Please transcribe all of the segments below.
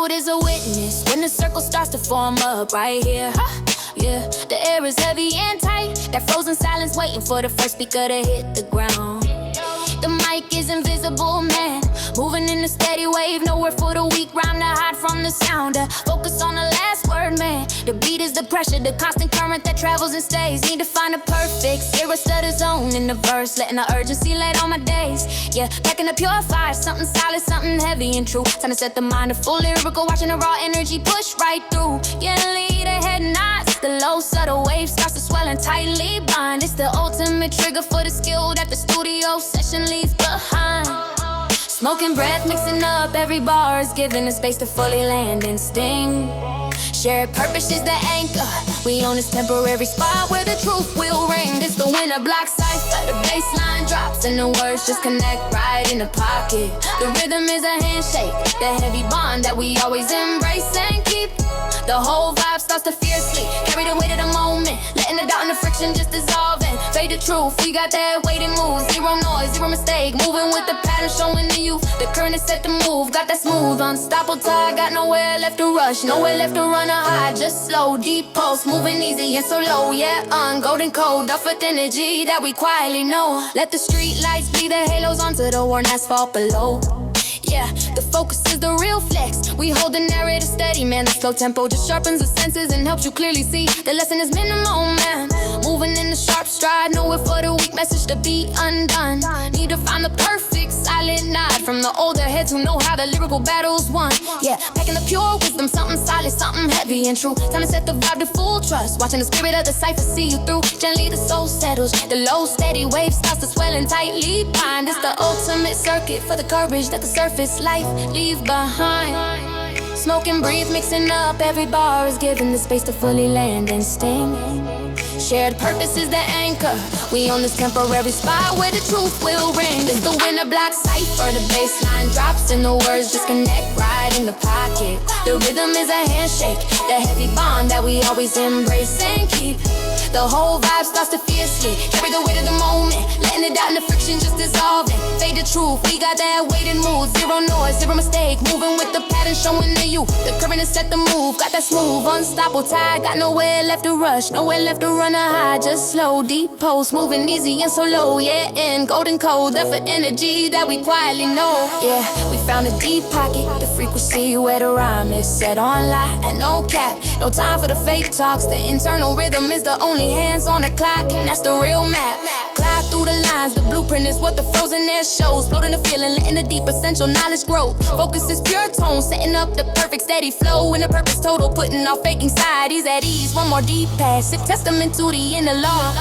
crowd is a witness when the circle starts to form up right here. Yeah, the air is heavy and tight. That frozen silence waiting for the first speaker to hit the ground. The mic is invisible, man, moving in a steady wave. Nowhere for the weak rhyme to hide from the sound. Focus on the last word, man. The beat is the pressure, the constant current that travels and stays. Need to find a perfect zero stutter zone in the verse, letting the urgency light on my days. Yeah, packing a pure fire, something solid, something heavy and true. Time to set the mind to full lyrical, watching the raw energy push right through. Yeah, lead ahead nods. The low subtle wave starts to swell and tightly bind. It's the ultimate trigger for the skill that the studio session leaves behind. Smoking breath, mixing up every bar is giving the space to fully land and sting. Shared purpose is the anchor. We own this temporary spot where the truth will ring. This the winner block cipher. The bass line drops and the words just connect right in the pocket. The rhythm is a handshake, the heavy bond that we always embrace and keep. The whole vibe starts to fiercely carry the weight of the moment, letting the doubt and the friction just dissolving. Fade the truth, we got that waiting move. Zero noise, zero mistake, moving with the pattern showing the youth. The current is set to move, got that smooth, unstoppable tide. Got nowhere left to rush, nowhere left to run or hide. Just slow, deep pulse, moving easy and so low. Yeah, golden code, off with energy that we quietly know. Let the street lights be the halos onto the worn asphalt below. Yeah, the focus is the real flex. We hold the narrative steady, man. The slow tempo just sharpens the senses and helps you clearly see. The lesson is minimal, man. Moving in the sharp stride, nowhere for the weak message to be undone. Need to find the perfect silent nod from the older heads who know how the lyrical battle's won. Yeah, packing the pure wisdom, something solid, something heavy and true. Time to set the vibe to full trust. Watching the spirit of the cipher see you through. Gently the soul settles. The low steady wave starts to swell and tightly bind. It's the ultimate circuit for the courage that the surface life leave behind. Smoke and breathe, mixing up every bar is given the space to fully land and sting. Shared purpose is the anchor. We own this temporary spot where the truth will ring. It's the winner block cipher. The bass line drops and the words just connect right in the pocket. The rhythm is a handshake, the heavy bond that we always embrace and keep. The whole vibe starts to fiercely carry the weight of the moment, letting it out and the friction just dissolving. Fade the truth, we got that waiting mood. Zero noise, zero mistake, moving with the pattern showing the you. The current is set to move, got that smooth, unstoppable tide. Got nowhere left to rush, nowhere left to run or hide. Just slow, deep pulse, moving easy and so low. Yeah, and golden code, that for energy that we quietly know. Yeah, we found a deep pocket, the frequency where the rhyme is set on light and no cap. No time for the fake talks, the internal rhythm is the only hands on the clock, and that's the real map. Glide through the lines, the blueprint is what the frozen air shows. Floating the feeling, letting the deep essential knowledge grow. Focus is pure tone, setting up the perfect steady flow. And the purpose total, putting off fake anxieties at ease. One more deep pass, a testament to the inner law.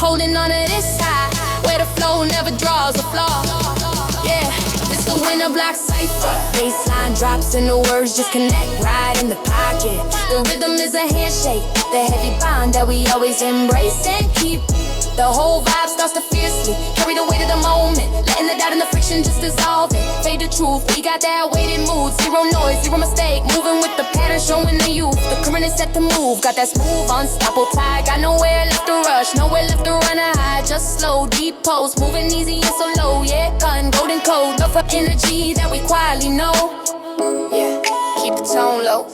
Holding on to this side, where the flow never draws a flaw. Yeah, it's the winner block cipher. Baseline drops and the words just connect right in the pocket. The rhythm is a handshake, the heavy bond that we always embrace and keep. The whole vibe starts to fiercely carry the weight of the moment, letting the doubt and the friction just dissolving. Fade the truth, we got that weighted mood. Zero noise, zero mistake, moving with the pattern showing the youth. The current is set to move, got that smooth, unstoppable tide. Got nowhere left to rush, nowhere left to run or hide. Just slow, deep pulse, moving easy and so low. Yeah, gun, golden code, no for energy that we quietly know. Yeah, keep the tone low,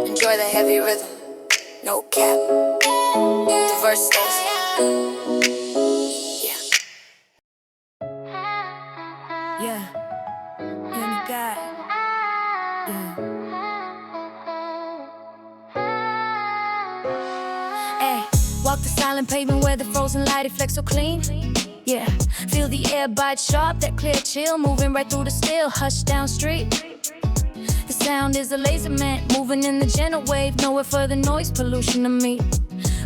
enjoy the heavy rhythm, no cap. The verse stays. Yeah, and you got yeah. Hey, walk the silent pavement where the frozen light reflects so clean. Yeah, feel the air bite sharp, that clear chill moving right through the still hushed down street. The sound is a laser man moving in the gentle wave, nowhere for the noise pollution to meet.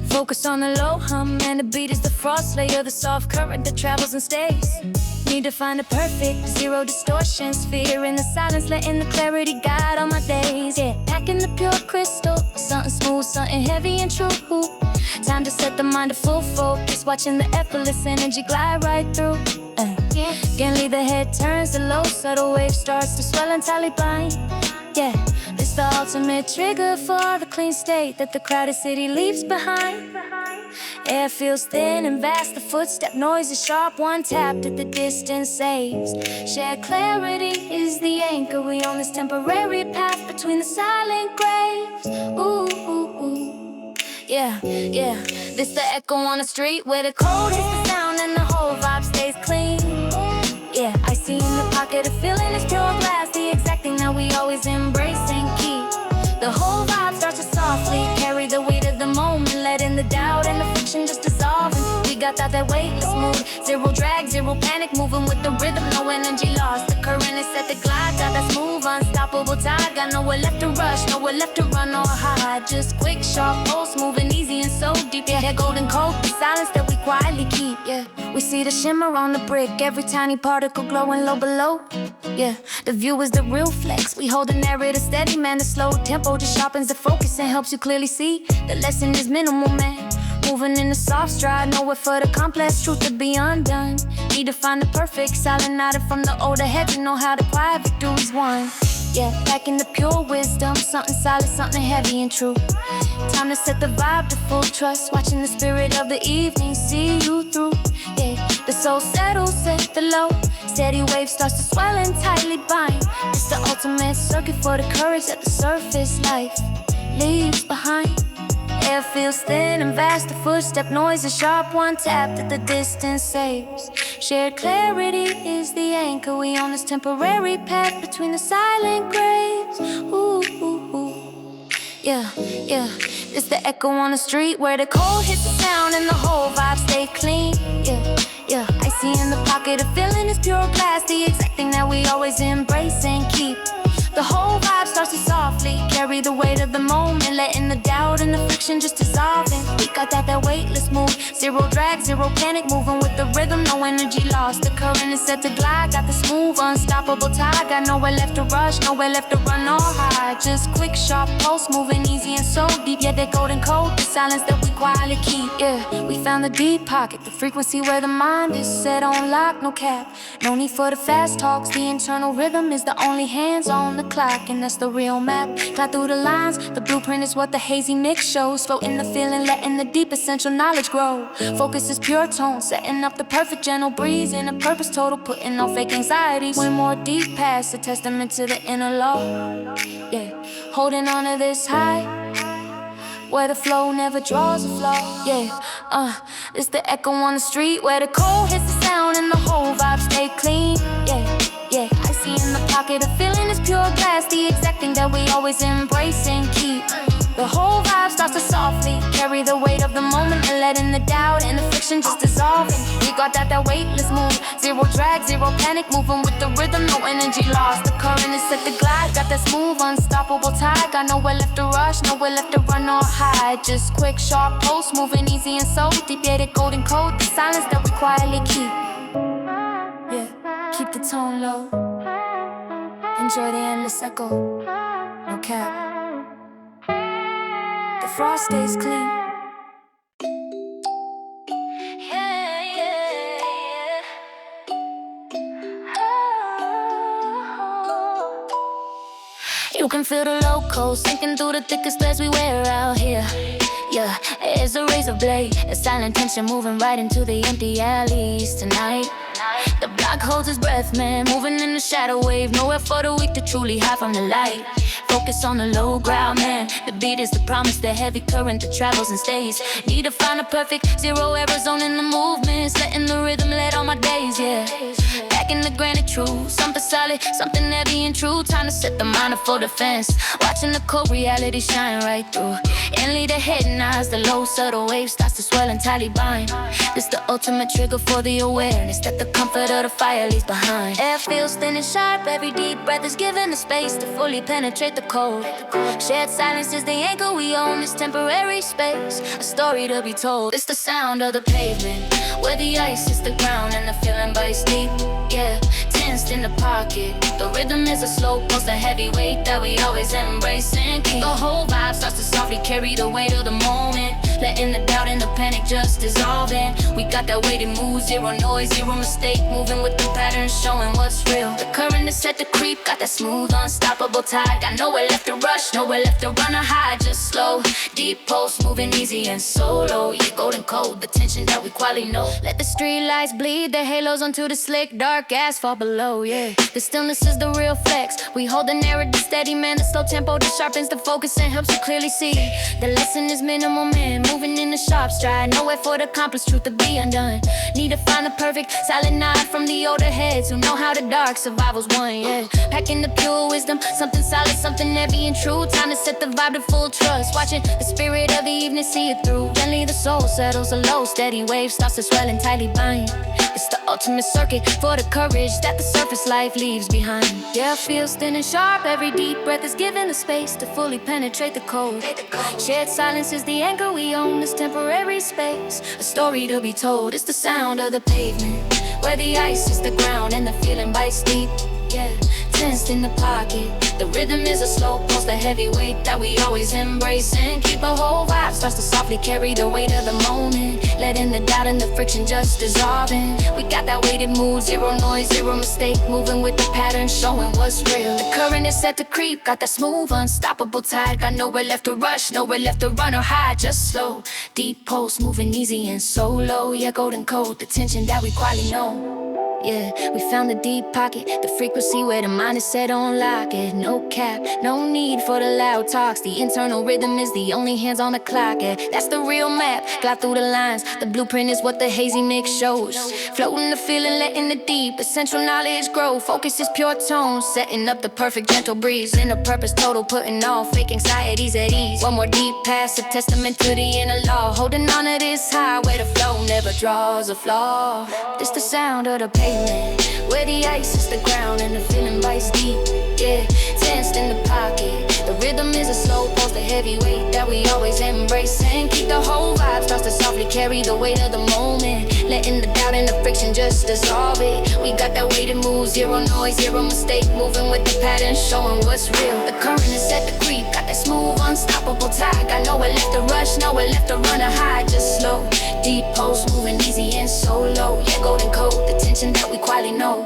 Focus on the low hum and the beat is the frost layer, the soft current that travels and stays. Need to find the perfect zero distortion sphere in the silence, letting the clarity guide all my days. Yeah, packing the pure crystal, something smooth, something heavy and true. Time to set the mind to full focus, watching the effortless energy glide right through. Gently the head turns, the low subtle wave starts to swell and tightly bind. Yeah, it's the ultimate trigger for the clean state that the crowded city leaves behind. Air feels thin and vast, the footstep noise is sharp. One tap that the distance saves. Shared clarity is the anchor. We on this temporary path between the silent graves. Ooh, ooh, ooh. Yeah, yeah. This the echo on the street where the cold hits the sound and the whole vibe stays clean. Yeah, I see in the pocket a feeling is pure glass, the exact thing that we always embrace and keep. The whole vibe starts to softly carry the weight of the moment, letting the doubt and the friction just dissolving. We got that weightless mood, zero drag, zero panic, moving with the rhythm, no energy lost. The current is set to glide, got that smooth, unstoppable tide. Got nowhere left to rush, nowhere left to run or hide. Just quick, sharp pulse, moving easy and so deep. Yeah, that golden coat, the silence that we quietly keep. Yeah, we see the shimmer on the brick, every tiny particle glowing low below. Yeah, the view is the real flex. We hold the narrator steady, man. The slow tempo just sharpens the focus and helps you clearly see. The lesson is minimal, man. Moving in the soft stride, nowhere for the complex truth to be undone. Need to find the perfect silent night from the older head to know how the quiet victory's won. Yeah, back in the pure wisdom, something solid, something heavy and true. Time to set the vibe to full trust, watching the spirit of the evening see you through. Yeah, the soul settles, set the low. Steady wave starts to swell and tightly bind. It's the ultimate circuit for the courage that the surface life leaves behind. Air feels thin and vast, the footstep noise is sharp. One tap that the distance saves. Shared clarity is the anchor. We on this temporary path between the silent graves. Ooh, ooh, ooh. Yeah, yeah. It's the echo on the street where the cold hits the sound and the whole vibe stay clean. Yeah, yeah. I see in the pocket a feeling is pure glass, the exact thing that we always embrace and keep. The whole vibe starts to softly carry the weight of the moment, letting the doubt and the friction just dissolving. We got that weightless mood, zero drag, zero panic, moving with the rhythm, no energy lost. The current is set to glide, got the smooth, unstoppable tide. Got nowhere left to rush, nowhere left to run or hide. Just quick, sharp pulse, moving easy and so deep. Yeah, that golden code, the silence that we quietly keep. Yeah, we found the deep pocket, the frequency where the mind is set on lock, no cap. No need for the fast talks, the internal rhythm is the only hands on the clock, and that's the real map. Glide through the lines, the blueprint is what the hazy mix shows. Floating the feeling, letting the deep essential knowledge grow. Focus is pure tone, setting up the perfect gentle breeze in a purpose total, putting on fake anxiety. Way more deep past, a testament to the inner law. Yeah, holding on to this high, where the flow never draws a flaw. Yeah, it's the echo on the street where the cold hits the sound and the whole vibe stay clean. Yeah, yeah, I see in the pocket a feeling is pure glass, the exact thing that we always embrace and keep. The whole vibe starts to softly carry the weight of the moment, and letting the doubt and the friction just dissolving. We got that weightless mood, zero drag, zero panic, moving with the rhythm, no energy lost. The current is set to glide, got that smooth, unstoppable tide. Got nowhere left to rush, nowhere left to run or hide. Just quick, sharp pulse, moving easy and so deep. Yeah, the golden code, the silence that we quietly keep. Yeah, keep the tone low, enjoy the endless echo, no cap. The frost stays clean. Yeah, yeah, yeah. Oh. You can feel the loco sinking through the thickest threads we wear out here. Yeah, it's a razor blade, a silent tension moving right into the empty alleys tonight. The block holds his breath, man, moving in the shadow wave. Nowhere for the weak to truly hide from the light. Focus on the low ground, man. The beat is the promise, the heavy current that travels and stays. Need to find a perfect zero error zone in the movements, letting the rhythm lead all my days, yeah. Back in the granite truth, something solid, something heavy and true. Time to set the mind up for defense. Watching the cold reality shine right through. And lead the head nods, the low subtle wave starts to swell and tightly bind. This the ultimate trigger for the awareness that the comfort of the fire leaves behind. Air feels thin and sharp, every deep breath is given the space to fully penetrate the cold. Shared silence is the anchor, we own this temporary space. A story to be told, it's the sound of the pavement, where the ice is the ground and the feeling bites deep. Yeah, tensed in the pocket, the rhythm is a slow pulse, the heavy weight that we always embrace and keep. The whole vibe starts to softly carry the weight of the moment, letting the doubt and the panic, just dissolving. We got that way to move, zero noise, zero mistake, moving with the pattern, showing what's real. The current is set to creep, got that smooth, unstoppable tide. Got nowhere left to rush, nowhere left to run or hide, just slow. Deep pulse, moving easy and solo. Yeah, golden cold, the tension that we quality know. Let the street lights bleed their halos onto the slick, dark asphalt below, yeah. The stillness is the real flex. We hold the narrative steady, man. The slow tempo that sharpens the focus and helps you clearly see. The lesson is minimal, man. Moving in the sharp stride. No effort accomplished, truth to be undone. Need to find the perfect silent nod from the older heads who know how the dark survival's won, yeah. Packing the pure wisdom, something solid, something heavy and true. Time to set the vibe to full trust. Watching the spirit of the evening see it through. Gently the soul settles a low, steady wave starts to swell and tightly bind. It's the ultimate circuit for the courage that the surface life leaves behind. Yeah, feels thin and sharp. Every deep breath is given the space to fully penetrate the cold. Shared silence is the anchor we own, this temporary space. A story to be told, it's the sound of the pavement, where the ice is the ground and the feeling bites deep. Yeah, tensed in the pocket. The rhythm is a slow pulse, the heavy weight that we always embrace and keep a whole vibe. Starts to softly carry the weight of the moment, letting the doubt and the friction just dissolving. We got that weighted mood, zero noise, zero mistake, moving with the pattern, showing what's real. The current is set to creep, got that smooth, unstoppable tide. Got nowhere left to rush, nowhere left to run or hide, just slow. Deep pulse, moving easy and solo. Yeah, golden code, the tension that we quietly know. Yeah, we found the deep pocket, the frequency where the mind is set on lock. Yeah, no cap, no need for the loud talks. The internal rhythm is the only hands on the clock. Yeah, that's the real map, glide through the lines. The blueprint is what the hazy mix shows. Floating the feeling, letting the deep essential knowledge grow. Focus is pure tone, setting up the perfect gentle breeze. In a purpose total, putting all fake anxieties at ease. One more deep pass, a testament to the inner law. Holding on to this high where the flow never draws a flaw. This the sound of the pavement, where the ice is the ground and the feeling bites deep. Yeah, tensed in the pocket. The rhythm is a slow pulse, the heavy weight that we always embrace and keep the whole vibe. Starts to softly carry the weight of the moment, letting the doubt and the friction just dissolve it. We got that weighted move, zero noise, zero mistake, moving with the pattern, showing what's real. The current is set to creep, got that smooth, unstoppable tide. Got nowhere left to rush, nowhere left to run or hide, just slow. Deep pulse, moving easy and solo. Yeah, golden code, the tension that we quietly know.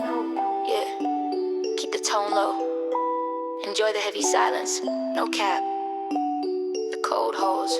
Yeah, keep the tone low. Enjoy the heavy silence, no cap. The cold holds.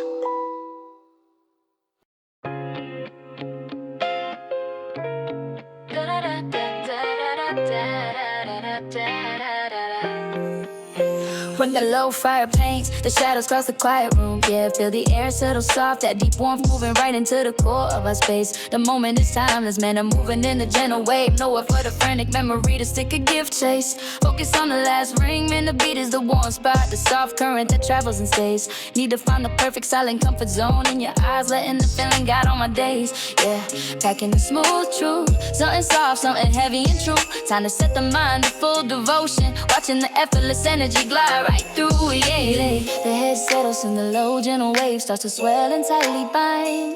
When the low fire paints, the shadows cross the quiet room. Yeah, feel the air settle soft, that deep warmth moving right into the core of our space. The moment is timeless, man, I'm moving in a gentle wave. Nowhere for the frantic memory to stick a gift chase. Focus on the last ring, man, the beat is the warm spot. The soft current that travels and stays. Need to find the perfect silent comfort zone in your eyes, letting the feeling guide all my days. Yeah, packing the smooth truth, something soft, something heavy and true. Time to set the mind to full devotion, watching the effortless energy glide right through, yeah. The head settles and the low gentle wave starts to swell and tightly bind.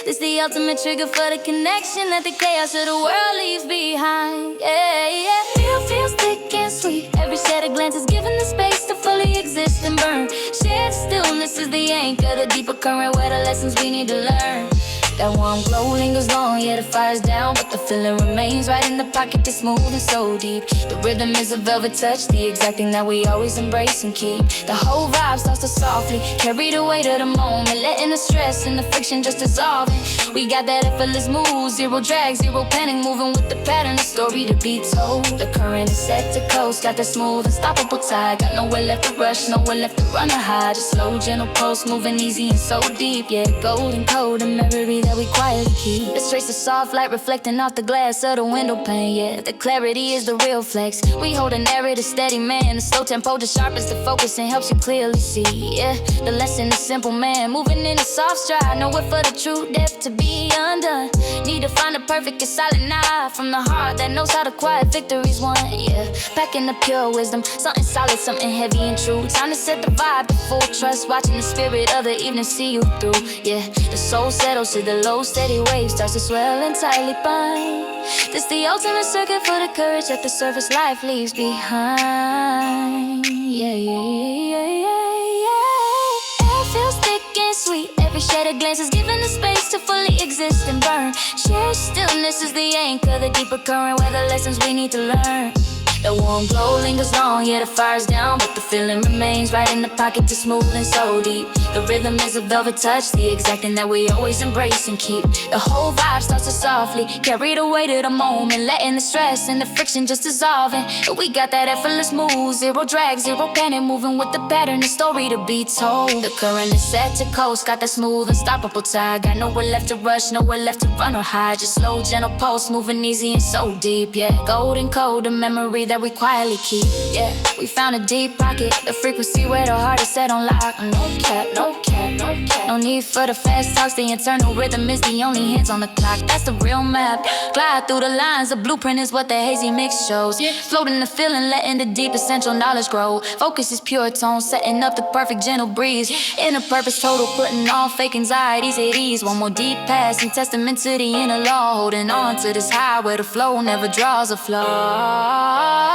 This the ultimate trigger for the connection that the chaos of the world leaves behind. Yeah, yeah. Feels thick and sweet. Every set of glances given the space to fully exist and burn. Shared stillness is the anchor, the deeper current where the lessons we need to learn. That warm glow lingers long, yeah, the fire's down, but the feeling remains right in the pocket, that's smooth and so deep. The rhythm is a velvet touch, the exact thing that we always embrace and keep. The whole vibe starts to softly carry the weight of the moment, letting the stress and the friction just dissolving. We got that effortless move, zero drag, zero panic, moving with the pattern, the story to be told. The current is set to coast, got that smooth, unstoppable tide. Got nowhere left to rush, nowhere left to run or hide. Just slow, gentle pulse, moving easy and so deep. Yeah, golden code, a memory that we quietly keep. Let's trace the soft light reflecting off the glass of the window pane. Yeah, the clarity is the real flex. We hold a narrative steady, man. The slow tempo just sharpens the focus and helps you clearly see. Yeah, the lesson is simple, man. Moving in a soft stride, nowhere for the true depth to be undone. Need to find the perfect and silent night from the heart that knows how to quiet victories won. Yeah, packing the pure wisdom, something solid, something heavy and true. Time to set the vibe to full trust, watching the spirit of the evening see you through. Yeah, the soul settles to the low, steady wave starts to swell and tightly bind. This the ultimate circuit for the courage that the surface life leaves behind. Yeah, yeah, yeah, yeah, yeah. Air feels thick and sweet. Every shade of at a glance is given the space to fully exist and burn. Sheer stillness is the anchor, the deeper current where the lessons we need to learn. The warm glow lingers long, yeah, the fire's down, but the feeling remains right in the pocket, too smooth and so deep. The rhythm is a velvet touch, the exact thing that we always embrace and keep. The whole vibe starts to softly carry the weight of the moment, letting the stress and the friction just dissolving. But we got that effortless move, zero drag, zero panic, moving with the pattern, the story to be told. The current is set to coast, got that smooth, unstoppable tide. Got nowhere left to rush, nowhere left to run or hide. Just slow, gentle pulse, moving easy and so deep, yeah. Golden code, the memory that we quietly keep, yeah. We found a deep pocket, the frequency where the heart is set on lock. No cap, no cap, no cap. No need for the fast talks, the internal rhythm is the only hands on the clock. That's the real map. Glide through the lines, the blueprint is what the hazy mix shows. Floating the feeling, letting the deep essential knowledge grow. Focus is pure tone, setting up the perfect gentle breeze. Inner purpose total, putting all fake anxieties at ease. One more deep pass and testament to the inner law. Holding on to this high where the flow never draws a flaw.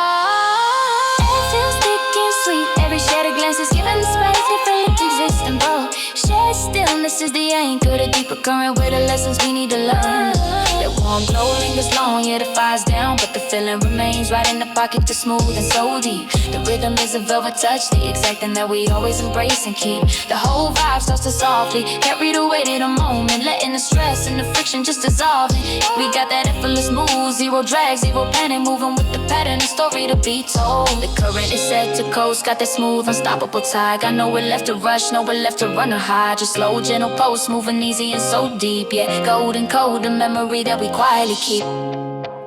Every shattered glance is given the space to fully exist and grow. Shared stillness is the anchor, the deeper current where the lessons we need to learn. That warm glow lingers long, yeah, the fire's down, but the feeling remains right in the pocket, too smooth and so deep. The rhythm is a velvet touch, the exact thing that we always embrace and keep. The whole vibe starts to softly carry the weight of the moment, letting the stress and the friction just dissolving. We got that effortless move, zero drag, zero panic, moving with the pattern, the story to be told. The current is set to coast, got that smooth, unstoppable tide. Got nowhere left to rush, nowhere left to run or hide. Just slow, gentle pulse, moving easy and so deep, yeah. Golden code, the memory that we quietly keep,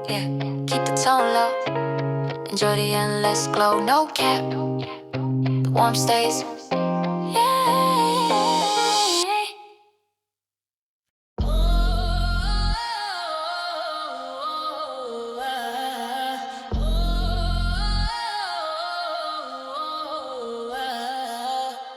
yeah. Keep the tone low, enjoy the endless glow. No cap, the warmth stays, yeah.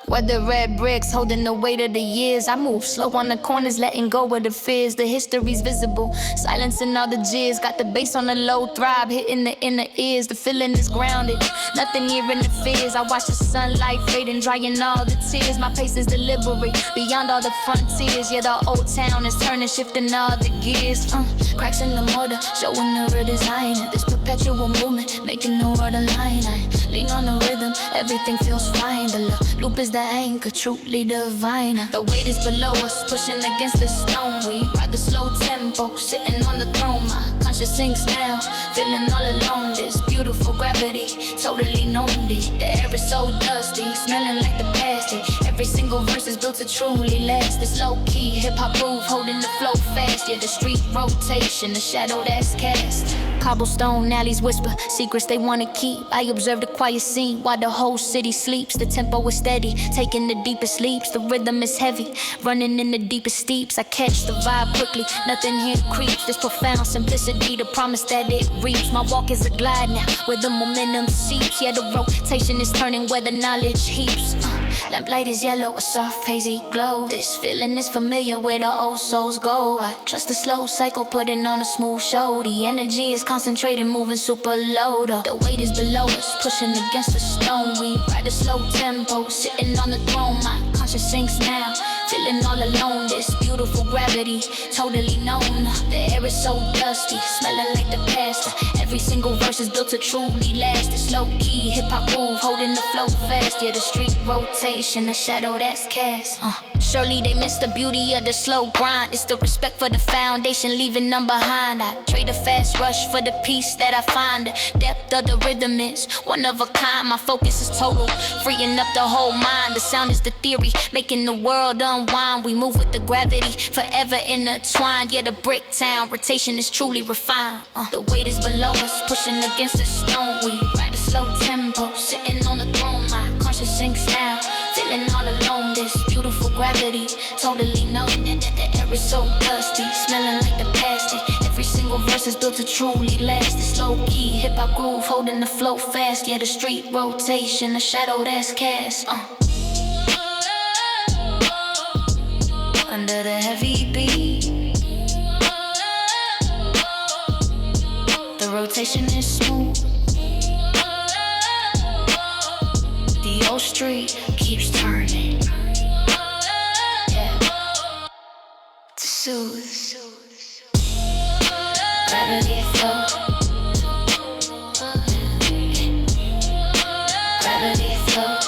Weather red bricks holding the weight of the years. I move slow on the corners, letting go of the fears. The history's visible, silencing all the jeers. Got the bass on the low throb, hitting the inner ears. The feeling is grounded, nothing here interferes. I watch the sunlight fading, drying all the tears. My pace is deliberate, beyond all the frontiers. Yeah, the old town is turning, shifting all the gears. Cracks in the mortar, showing the real design. This perpetual movement, making the world align. I lean on the rhythm, everything feels fine. The loop is the anchor, truly divine. The weight is below us, pushing against the stone. We ride the slow tempo, sitting on the throne. My conscience sinks down, feeling all alone. This beautiful gravity, totally lonely. The air is so dusty, smelling like the past. Every single verse is built to truly last. This low-key hip-hop groove, holding the flow fast. Yeah, the street rotation, the shadow that's cast. Cobblestone alleys whisper secrets they wanna keep. I observe the quiet scene while the whole city sleeps. The tempo is steady, taking the deepest leaps. The rhythm is heavy, running in the deepest steeps. I catch the vibe quickly, nothing here creeps. This profound simplicity, the promise that it reaps. My walk is a glide now, where the momentum seeps. Yeah, the rotation is turning where the knowledge heaps. Lamplight is yellow, a soft hazy glow. This feeling is familiar where the old souls go. I trust the slow cycle, putting on a smooth show. The energy is concentrated, moving super low. The weight is below us, pushing against the stone. We ride a slow tempo, sitting on the throne. My conscience sinks now, feeling all alone. This beautiful gravity, totally known. The air is so dusty, smelling like the past. Every single verse is built to truly last. This low-key hip-hop groove, holding the flow fast. Yeah, the street rotation, the shadow that's cast. Surely they miss the beauty of the slow grind. It's the respect for the foundation, leaving none behind. I trade a fast rush for the peace that I find. The depth of the rhythm is one of a kind. My focus is total, freeing up the whole mind. The sound is the theory, making the world unwind. We move with the gravity, forever intertwined. Yeah, the Bricktown rotation is truly refined. The weight is below us, pushing against the stone. We ride a slow tempo, sitting on the throne. My conscience sinks down, feeling all alone. This beautiful gravity, totally known. The air is so dusty, smelling like the past. Every single verse is built to truly last. This low-key hip-hop groove, holding the flow fast. Yeah, the street rotation, the shadow that's cast. Under the heavy beat, the rotation is smooth. The old street keeps turning. Yeah. to soothe. Gravity flow. Gravity flow.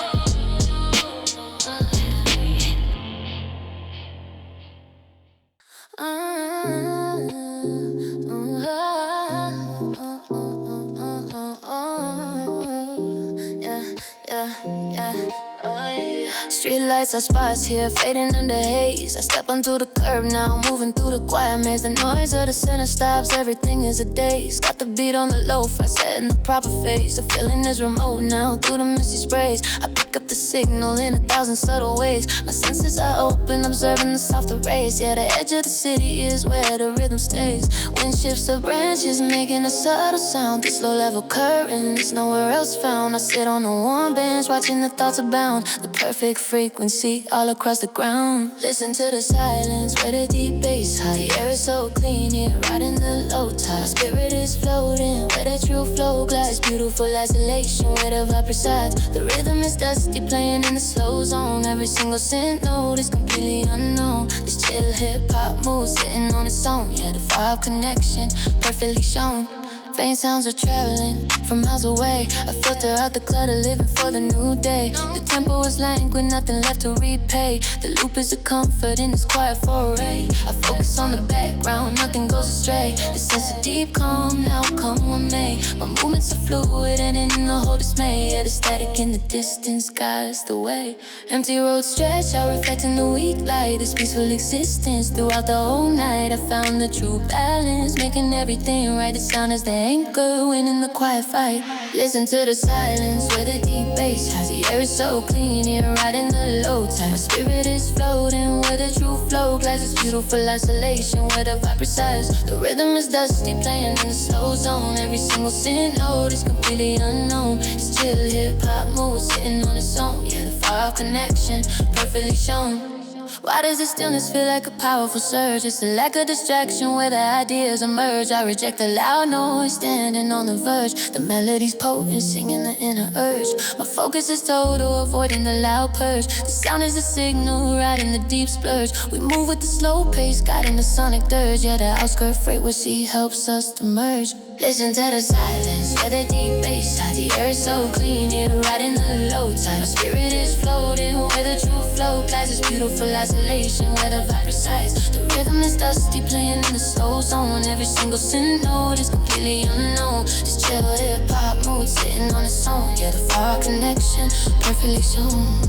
Streetlights are spots here, fading in the haze. I step onto the curb now, moving through the quiet maze. The noise of the center stops, everything is a daze. Got the beat on the lo-fi, set in the proper phase. The feeling is remote now, through the misty sprays. I pick up the signal in 1,000 subtle ways. My senses are open, observing the softer rays. Yeah, the edge of the city is where the rhythm stays. Wind shifts the branches, making a subtle sound. This low-level current is nowhere else found. I sit on a warm bench, watching the thoughts abound. The perfect frequency all across the ground. Listen to the silence where the deep bass high. The air is so clean here, riding the low tide. My spirit is floating where the true flow glides. Beautiful isolation where the vibe resides. The rhythm is dusty, playing in the slow zone. Every single synth note is completely unknown. This chill hip-hop mood sitting on its own. Yeah, the vibe connection perfectly shown. Faint sounds are traveling from miles away. I filter out the clutter, living for the new day. The tempo is languid, nothing left to repay. The loop is a comfort in this quiet foray. I focus on the background, nothing goes astray. The sense of deep calm, now come what may. My movements are fluid and in the whole dismay. Yeah, the static in the distance guides the way. Empty roads stretch out, reflecting the weak light. This peaceful existence throughout the whole night. I found the true balance, making everything right. The sound is the anchor, winning the quiet fight. Listen to the silence where the deep bass hides. The air is so clean here, riding the low tide. My spirit is floating where the true flow glides. It's beautiful isolation where the vibe resides. The rhythm is dusty, playing in the slow zone. Every single synth note is completely unknown. It's chill hip-hop mood sitting on its own. Yeah, the vibe connection perfectly shown. Why does the stillness feel like a powerful surge? It's a lack of distraction where the ideas emerge. I reject the loud noise, standing on the verge. The melody's potent, singing the inner urge. My focus is total, avoiding the loud purge. The sound is a signal, riding the deep splurge. We move with the slow pace, guiding the sonic dirge. Yeah, the outskirt frequency helps us to merge. Listen to the silence, where the deep bass hides. The air is so clean, here riding the low tide. My spirit is floating, where the true flow glides. It's beautiful isolation, where the vibe resides. The rhythm is dusty, playing in the slow zone. Every single synth note is completely unknown. This chill hip-hop mood sitting on its own. Yeah, the vibe connection perfectly shown.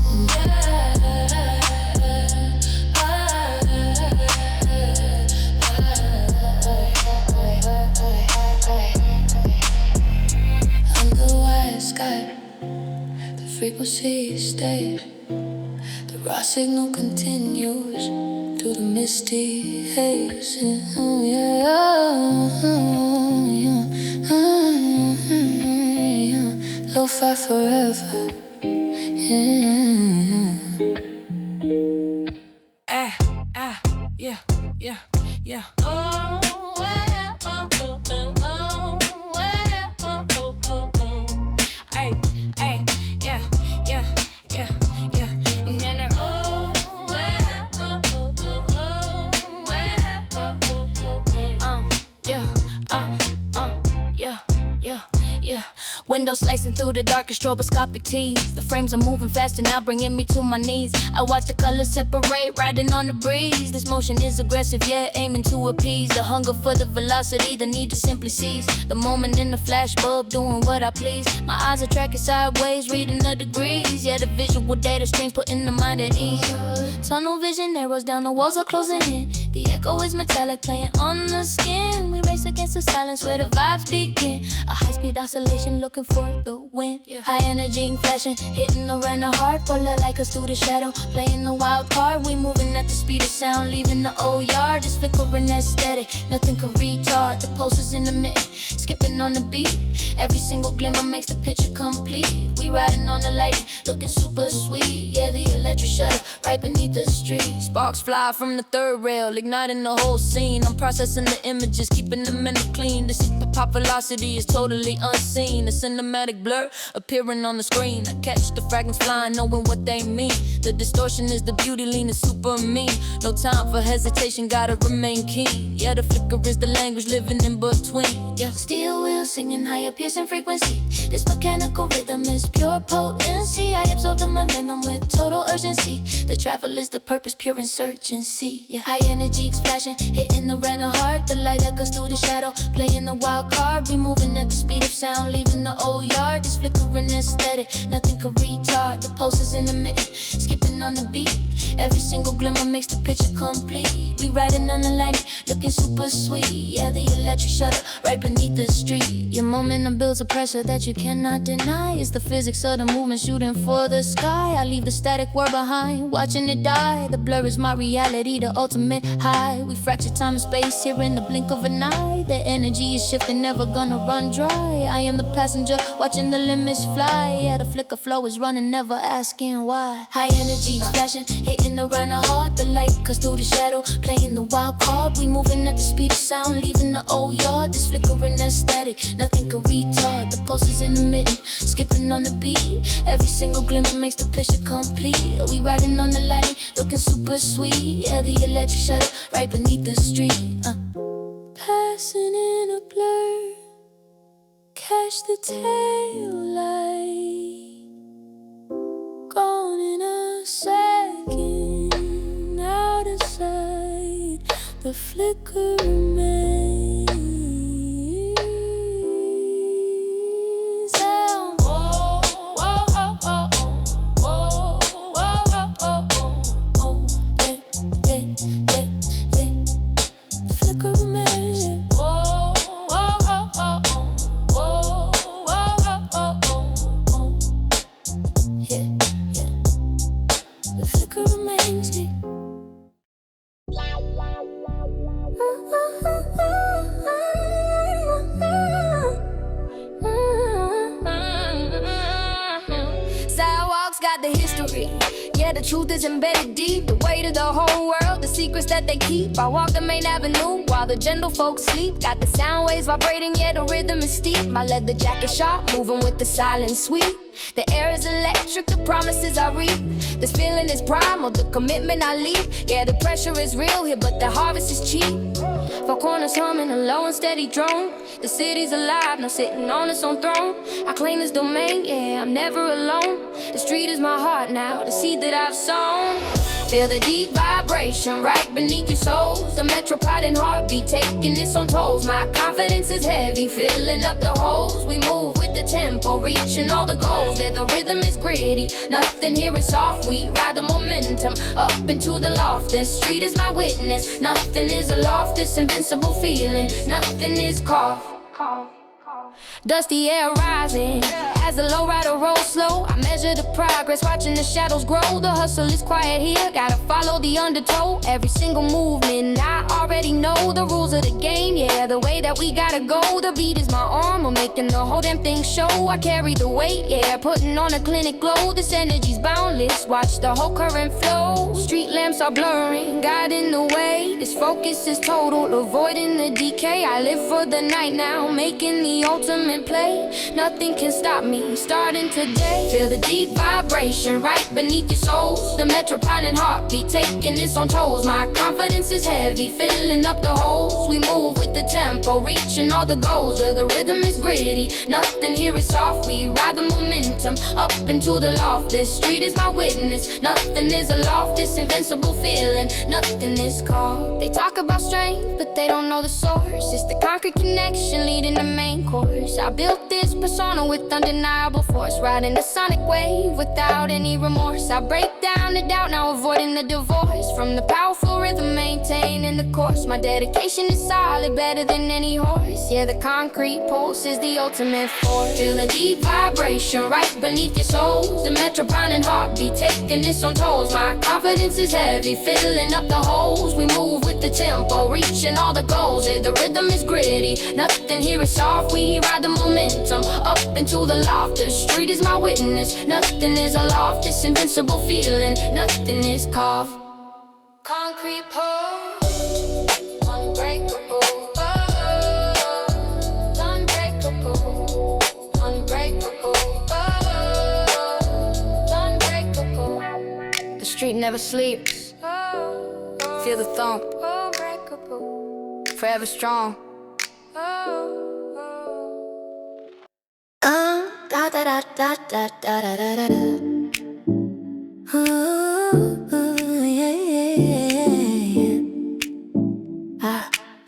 Sky, the frequency stays. The raw signal continues through the misty haze. Lo-fi forever. Yeah. Windows slicing through the darkest stroboscopic tees. The frames are moving faster now, bringing me to my knees. I watch the colors separate, riding on the breeze. This motion is aggressive, yeah, aiming to appease the hunger for the velocity, the need to simply seize the moment in the flashbulb, doing what I please. My eyes are tracking sideways, reading the degrees. Yeah, the visual data streams putting the mind at ease. Tunnel vision narrows down, the walls are closing in. The echo is metallic, playing on the skin. We race against the silence where the vibes begin. A high-speed oscillation, looking for the wind. High energy and flashing, hitting around the heart. Pull it like us through the shadow, playing the wild card. We moving at the speed of sound, leaving the old yard. Just flickering aesthetic, nothing can retard. The pulses in the mid, skipping on the beat. Every single glimmer makes the picture complete. We riding on the light, looking super sweet. Yeah, the electric shutter right beneath the street. Sparks fly from the third rail, igniting the whole scene. I'm processing the images, keeping the mental clean. This is Pop velocity is totally unseen. A cinematic blur appearing on the screen. I catch the fragments flying, knowing what they mean. The distortion is the beauty, lean is super mean. No time for hesitation, gotta remain keen. Yeah, the flicker is the language living in between. Yeah, steel wheels singing higher piercing frequency. This mechanical rhythm is pure potency. I absorb the momentum with total urgency. The travel is the purpose, pure insurgency. Yeah, high energy splashing, hitting the red heart. The light echoes through the shadow, playing the wild card. We moving at the speed of sound, leaving the old yard. This flickering aesthetic, nothing can retard. The pulse is intermittent, skipping on the beat. Every single glimmer makes the picture complete. We riding on the light, looking super sweet. Yeah, the electric shuttle right beneath the street. Your momentum builds a pressure that you cannot deny. It's the physics of the movement shooting for the sky. I leave the static world behind, watching it die. The blur is my reality, the ultimate high. We fracture time and space here in the blink of an eye. The energy is shifting, never gonna run dry. I am the passenger, watching the limits fly. Yeah, the flicker flow is running, never asking why. High energy flashing, hitting the runner hard. The light cuts through the shadow, playing the wild card. We moving at the speed of sound, leaving the old yard. This flickering aesthetic, nothing can retard. The pulse is intermittent, skipping on the beat. Every single glimmer makes the picture complete. We riding on the light, looking super sweet. Yeah, the electric shuttle right beneath the street. Passing in a blur, catch the tail light. Gone in a second, out of sight. The flicker remains. The truth is embedded deep, the weight of the whole world, the secrets that they keep. I walk the main avenue while the gentle folks sleep. Got the sound waves vibrating, yeah, the rhythm is steep. My leather jacket sharp, moving with the silent sweep. The air is electric, the promises I reap. This feeling is primal, the commitment I leave. Yeah, the pressure is real here, but the harvest is cheap. Four corners humming, a low and steady drone. The city's alive, now sitting on its own throne. I claim this domain, yeah, I'm never alone. The street is my heart now, the seed that I've sown. Feel the deep vibration right beneath your soles. The metropolitan heartbeat taking its own tolls. My confidence is heavy, filling up the holes. We move with the tempo, reaching all the goals. Yeah, the rhythm is gritty, nothing here is soft. We ride the momentum up into the loft. This street is my witness, nothing is aloft. This invincible feeling, nothing is cough. Dusty air rising as the lowrider rolls slow. I measure the progress, watching the shadows grow. The hustle is quiet here, gotta follow the undertow. Every single movement, I already know the rules of the game. Yeah, the way that we gotta go. The beat is my armor, making the whole damn thing show. I carry the weight, yeah, putting on a clinic glow. This energy's boundless, watch the whole current flow. Street lamps are blurring, guiding the way. This focus is total, avoiding the decay. I live for the night now, making the ultimate play. Nothing can stop me, starting today. Feel the deep vibration right beneath your soles. The metropolitan heartbeat taking its own tolls. My confidence is heavy, filling up the holes. We move with the tempo, reaching all the goals. The rhythm is gritty, nothing here is soft. We ride the momentum up into the loft. This street is my witness, nothing is aloft. This invincible feeling, nothing is called. They talk about strength, but they don't know the source. It's the concrete connection leading the main course. I built this persona with undeniable force, riding the sonic wave without any remorse. I break down the doubt, now avoiding the divorce. From the powerful rhythm, maintaining the course. My dedication is solid, better than any horse. Yeah, the concrete pulse is the ultimate force. Feel the deep vibration right beneath your soles. The metropolitan heartbeat taking its own tolls. My confidence is heavy, filling up the holes. We move with the tempo, reaching all the goals. Yeah, the rhythm is gritty, nothing here is soft. We ride the momentum up into the loft. The street is my witness, nothing is aloft. This invincible feeling, nothing is cough. Concrete pose, unbreakable. street never sleeps. Feel the thump. Forever strong. Da da da da da da da da da. Ooh, yeah, yeah,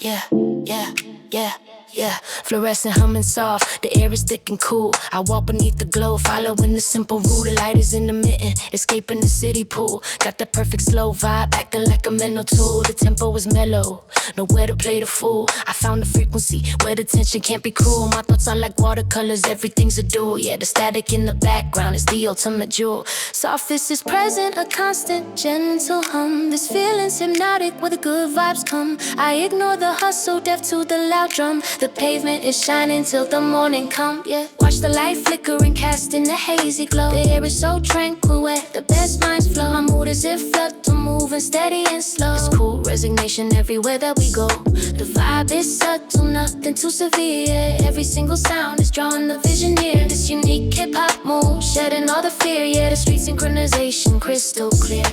yeah, yeah, yeah, yeah. Fluorescent humming soft, the air is thick and cool. I walk beneath the glow, following the simple rule. The light is intermittent, escaping the city pool. Got the perfect slow vibe, acting like a mental tool. The tempo is mellow, nowhere to play the fool. I found the frequency where the tension can't be cruel. My thoughts are like watercolors, everything's a duel. Yeah, the static in the background is the ultimate jewel. Softness is present, a constant gentle hum. This feeling's hypnotic where the good vibes come. I ignore the hustle, deaf to the loud drum. The pavement is shining till the morning come, yeah. Watch the light flickering, casting the hazy glow. The air is so tranquil where the best minds flow. My mood is in flood, to moving steady and slow. It's cool resignation everywhere that we go. The vibe is subtle, nothing too severe, yeah. Every single sound is drawing the vision near. This unique hip-hop move, shedding all the fear, yeah. The street synchronization, crystal clear.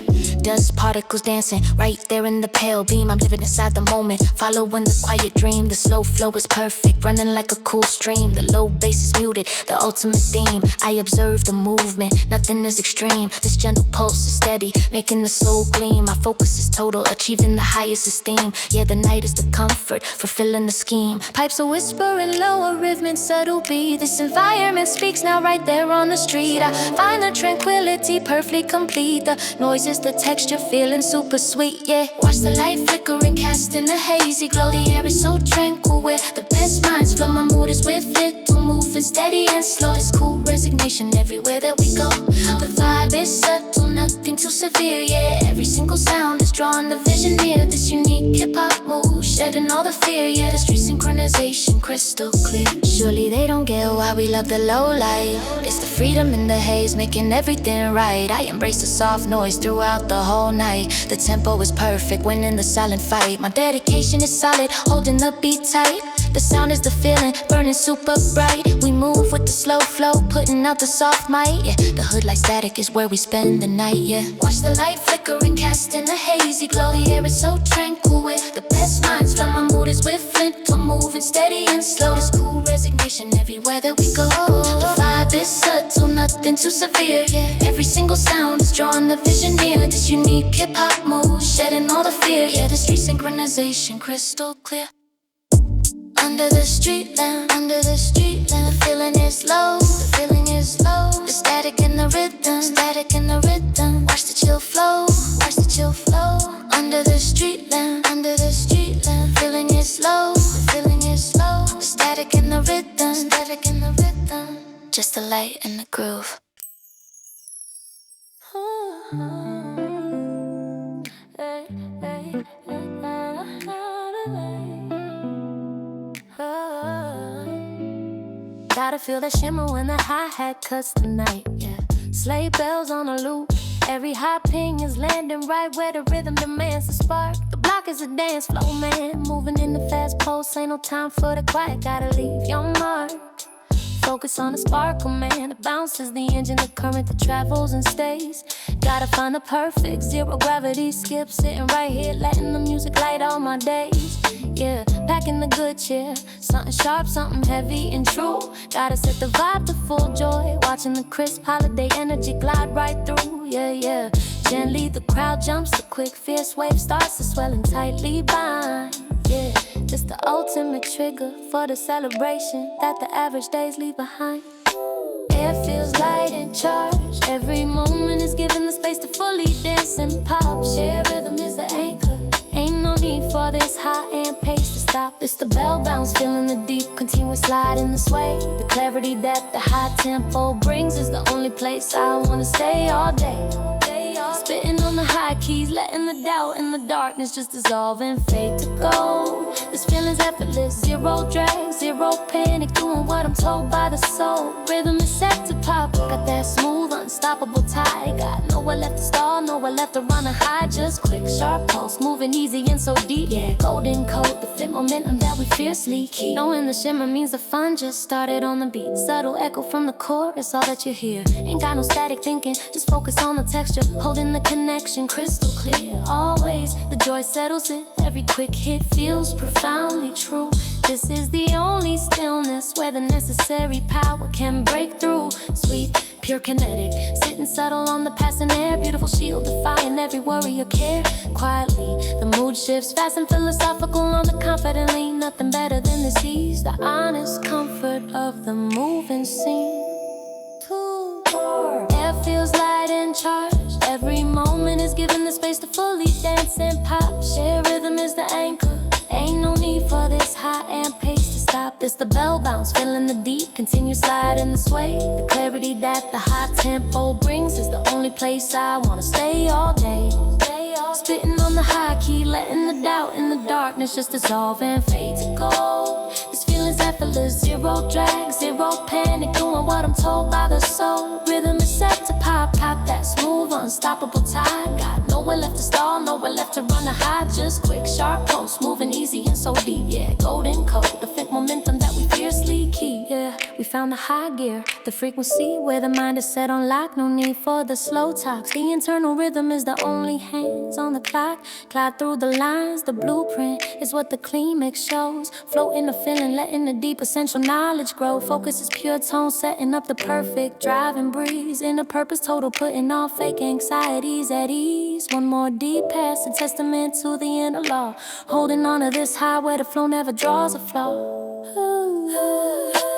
Dust particles dancing right there in the pale beam. I'm living inside the moment, following the quiet dream. The slow flow is perfect, running like a cool stream. The low bass is muted, the ultimate theme. I observe the movement, nothing is extreme. This gentle pulse is steady, making the soul gleam. My focus is total, achieving the highest esteem. Yeah, the night is the comfort, fulfilling the scheme. Pipes are whispering, lower rhythm, subtle beat. This environment speaks now right there on the street. I find the tranquility perfectly complete. The noise is the texture, feeling super sweet, yeah. Watch the light flickering, casting a hazy glow. The air is so tranquil where the best minds flow. My mood is with little moving, steady and slow. It's cool resignation everywhere that we go. The vibe is subtle, nothing too severe, yeah. Every single sound is drawing the vision near. This unique hip-hop move, shedding all the fear, yeah. The street synchronization, crystal clear. Surely they don't get why we love the low light. It's the freedom in the haze, making everything right. I embrace the soft noise throughout the whole night. The tempo is perfect, winning the silent fight. My dedication is solid, holding the beat tight. The sound is the feeling, burning super bright. We move with the slow flow, putting out the soft mic, yeah. The hood like static is where we spend the night, yeah. Watch the light flickering, casting a hazy glow. The air is so tranquil with the best minds flow. My mood is with flint, to moving steady and slow. There's cool resignation everywhere that we go. The vibe is subtle, nothing too severe, yeah. Every single sound is drawing the vision near. This unique hip-hop move, shedding all the fear, yeah. The street synchronization, crystal clear. Under the street lamp, under the street lamp. The feeling is low, the feeling is low. The static in the rhythm, static in the rhythm. Watch the chill flow, watch the chill flow. Under the street lamp, under the street lamp. Feeling is low, the feeling is low. The static in the rhythm, static in the rhythm. Just the light and the groove. Gotta feel the shimmer when the hi-hat cuts the night, yeah. Sleigh bells on a loop, every high ping is landing right where the rhythm demands a spark. The block is a dance floor, man, moving in the fast pulse. Ain't no time for the quiet, gotta leave your mark. Focus on the sparkle, man. The bounce is the engine, the current that travels and stays. Gotta find the perfect zero gravity skip, sitting right here, letting the music light all my days. Yeah, packing the good cheer, something sharp, something heavy and true. Gotta set the vibe to full joy, watching the crisp holiday energy glide right through. Yeah, yeah. Gently the crowd jumps, the quick fierce wave starts to swell and tightly bind. Yeah, just the ultimate trigger for the celebration that the average days leave behind. Air feels light and charged, every moment is given the space to fully dance and pop. Share rhythm is the anchor, ain't no need for this high end pace to stop. It's the bell bounce, feeling the deep, continuous slide in the sway. The clarity that the high tempo brings is the only place I wanna stay all day. Spitting on the high keys, letting the doubt and the darkness just dissolve and fade to gold. This feeling's effortless, zero drag, zero panic, doing what I'm told by the soul. Rhythm is set to pop, got that smooth, unstoppable tie. Got nowhere left to stall, nowhere left to run or hide. Just quick, sharp pulse, moving easy and so deep. Yeah, golden coat, the fit momentum that we fiercely keep. Knowing the shimmer means the fun just started on the beat. Subtle echo from the core, it's all that you hear. Ain't got no static thinking, just focus on the texture, holding the connection. connection crystal clear. Always the joy settles in. Every quick hit feels profoundly true. This is the only stillness where the necessary power can break through. Sweet, pure kinetic, sitting subtle on the passing air. Beautiful shield defying every worry or care. Quietly, the mood shifts fast and philosophical on the confidently. Nothing better than this ease, the honest comfort of the moving scene. Air feels light and charged. Every moment is given the space to fully dance and pop. Share rhythm is the anchor. Ain't no need for this high amp pace to stop. This the bell bounce, feeling the deep. Continue sliding the sway. The clarity that the high tempo brings is the only place I wanna stay all day. Spitting on the high key, letting the doubt in the darkness just dissolve and fade to gold. This feeling's effortless, zero drag, zero panic, doing what I'm told by the soul. Rhythm is set to pop that smooth, unstoppable tide. Got nowhere left to stall, nowhere left to run or hide. Just quick, sharp pulse, moving easy and so deep. Yeah, golden code, the fit momentum that we fiercely keep. Yeah, we found the high gear, the frequency where the mind is set on lock. No need for the slow talks. The internal rhythm is the only hands on the clock. Glide through the lines, the blueprint is what the clean mix shows. Floating the feeling, letting the deep essential knowledge grow. Focus is pure tone, setting up the perfect driving breeze. In a purpose total, putting all fake anxieties at ease. One more deep pass, a testament to the inner law. Holding on to this high where the flow never draws a flaw.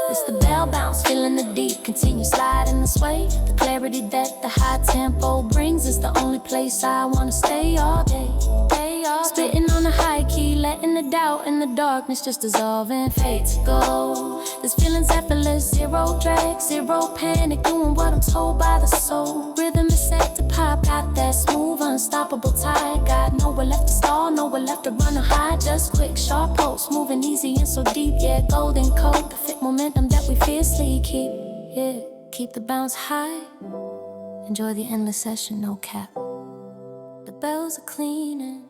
It's the bell bounce, feeling the deep. Continue sliding this way. The clarity that the high tempo brings is the only place I wanna stay all day. Spitting on the high key, letting the doubt in the darkness just dissolve and fade to go. This feeling's effortless, zero drag, zero panic, doing what I'm told by the soul. Rhythm is set to pop, got that smooth, unstoppable tide. Got nowhere left to stall, nowhere left to run or hide. Just quick, sharp pulse, moving easy and so deep. Yeah, golden code, the fit momentum that we fiercely keep. Yeah, keep the bounce high. Enjoy the endless session, no cap. The bells are cleaning.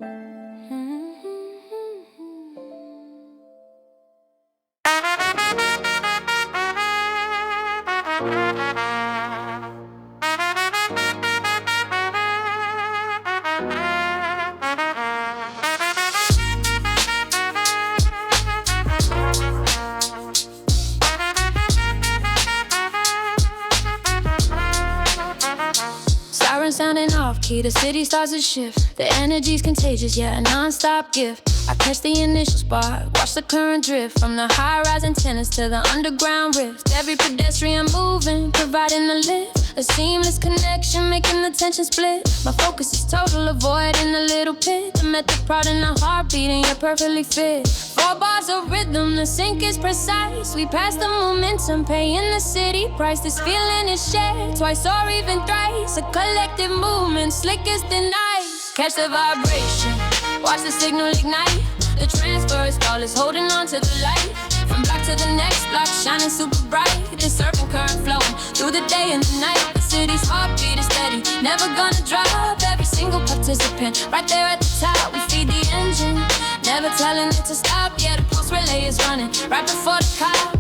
Sounding off key, the city starts to shift. The energy's contagious, yeah, a non-stop gift. I catch the initial spark, watch the current drift from the high-rise antennas to the underground rift. Every pedestrian moving, providing a lift. A seamless connection, making the tension split. My focus is total, avoiding a little pit. The method prodding the heartbeat and you're perfectly fit. 4 bars of rhythm, the sync is precise. We pass the momentum, paying the city price. This feeling is shared twice or even thrice. A collective movement, slickest than ice. Catch the vibration, watch the signal ignite. The transfer is flawless, holding on to the light. From block to the next block, shining super bright. The serpent current flowing through the day and the night. The city's heartbeat is steady, never gonna drop. Every single participant, right there at the top. We feed the engine, never telling it to stop. Yeah, the pulse relay is running right before the cop.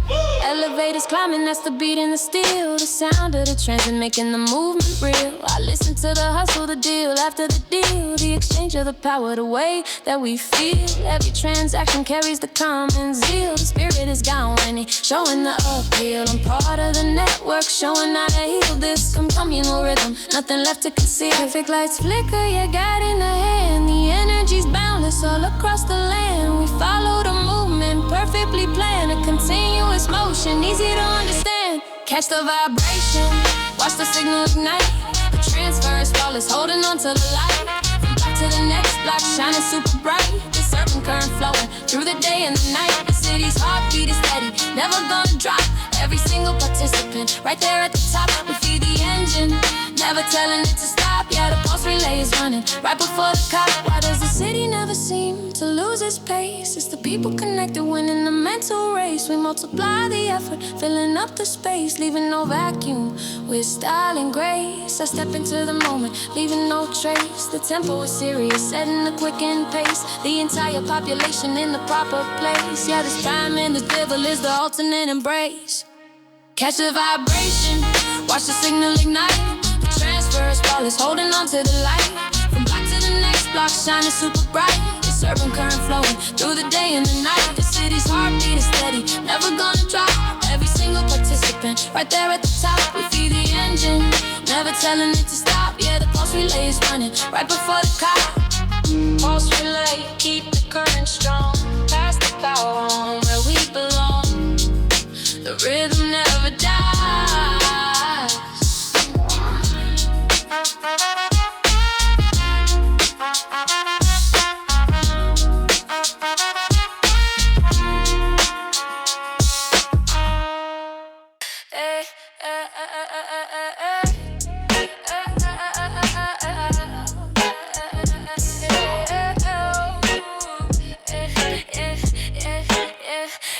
Elevators climbing, that's the beat in the steel. The sound of the transit making the movement real. I listen to the hustle, the deal after the deal. The exchange of the power, the way that we feel. Every transaction carries the common zeal. The spirit is gone, showing the appeal. I'm part of the network, showing how to heal this communal rhythm. Nothing left to conceal. Traffic lights flicker, yeah, God in the hand. The energy's boundless all across the land. We follow the movement, perfectly planned. A continuous motion, easy to understand. Catch the vibration, watch the signal ignite. The transfer is flawless, holding on to the light. From block to the next block, shining super bright. The serpent current flowing through the day and the night. The city's heartbeat is steady, never gonna drop. Every single participant, right there at the top. We feed the engine, never telling it to stop. Yeah, the pulse relay is running right before the cop. Why does the city never seem to lose its pace? It's the people connected, winning the mental race. We multiply the effort, filling up the space, leaving no vacuum with style and grace. I step into the moment, leaving no trace. The tempo is serious, setting the quickened pace. The entire population in the proper place. Yeah, this time and this devil is the alternate embrace. Catch the vibration, watch the signal ignite. The transfer is flawless, holding on to the light. block shining super bright. This urban current flowing through the day and the night. The city's heartbeat is steady, never gonna drop. Every single participant right there at the top. We feed the engine, never telling it to stop. Yeah, the pulse relay is running right before the cop. Pulse relay, keep the current strong. Pass the power on where we belong. The rhythm never dies.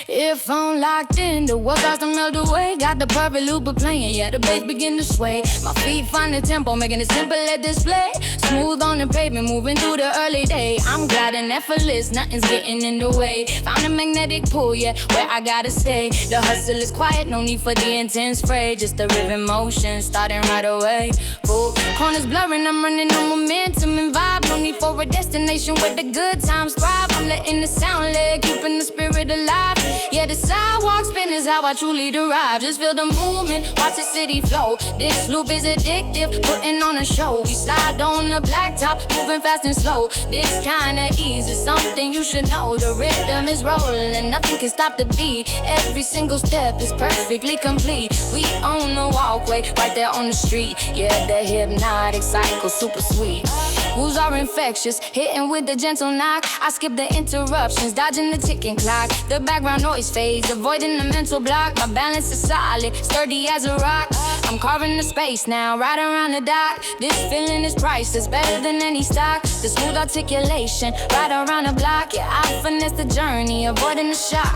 If I'm locked in, the world starts to melt away. Got the perfect looper playing, yeah, the bass begin to sway. My feet find the tempo, making it simple at display. Smooth on the pavement, moving through the early day. I'm gliding effortless, nothing's getting in the way. Found a magnetic pull, yeah, where I gotta stay. The hustle is quiet, no need for the intense fray. Just the rhythm motion, starting right away. Full corners blurring, I'm running on momentum and vibe. No need for a destination where the good times thrive. I'm letting the sound leg, keeping the spirit alive. Yeah, the sidewalk spin is how I truly derive. Just feel the movement, watch the city flow. This loop is addictive, putting on a show. We slide on the blacktop, moving fast and slow. This kinda ease is something you should know. The rhythm is rolling and nothing can stop the beat. Every single step is perfectly complete. We own the walkway, right there on the street. Yeah, the hypnotic cycle, super sweet. Moves are infectious, hitting with the gentle knock. I skip the interruptions, dodging the ticking clock. The background noise fades, avoiding the mental block. My balance is solid, sturdy as a rock. I'm carving the space now, right around the dock. This feeling is priceless, better than any stock. The smooth articulation, right around the block. Yeah, I finesse the journey, avoiding the shock.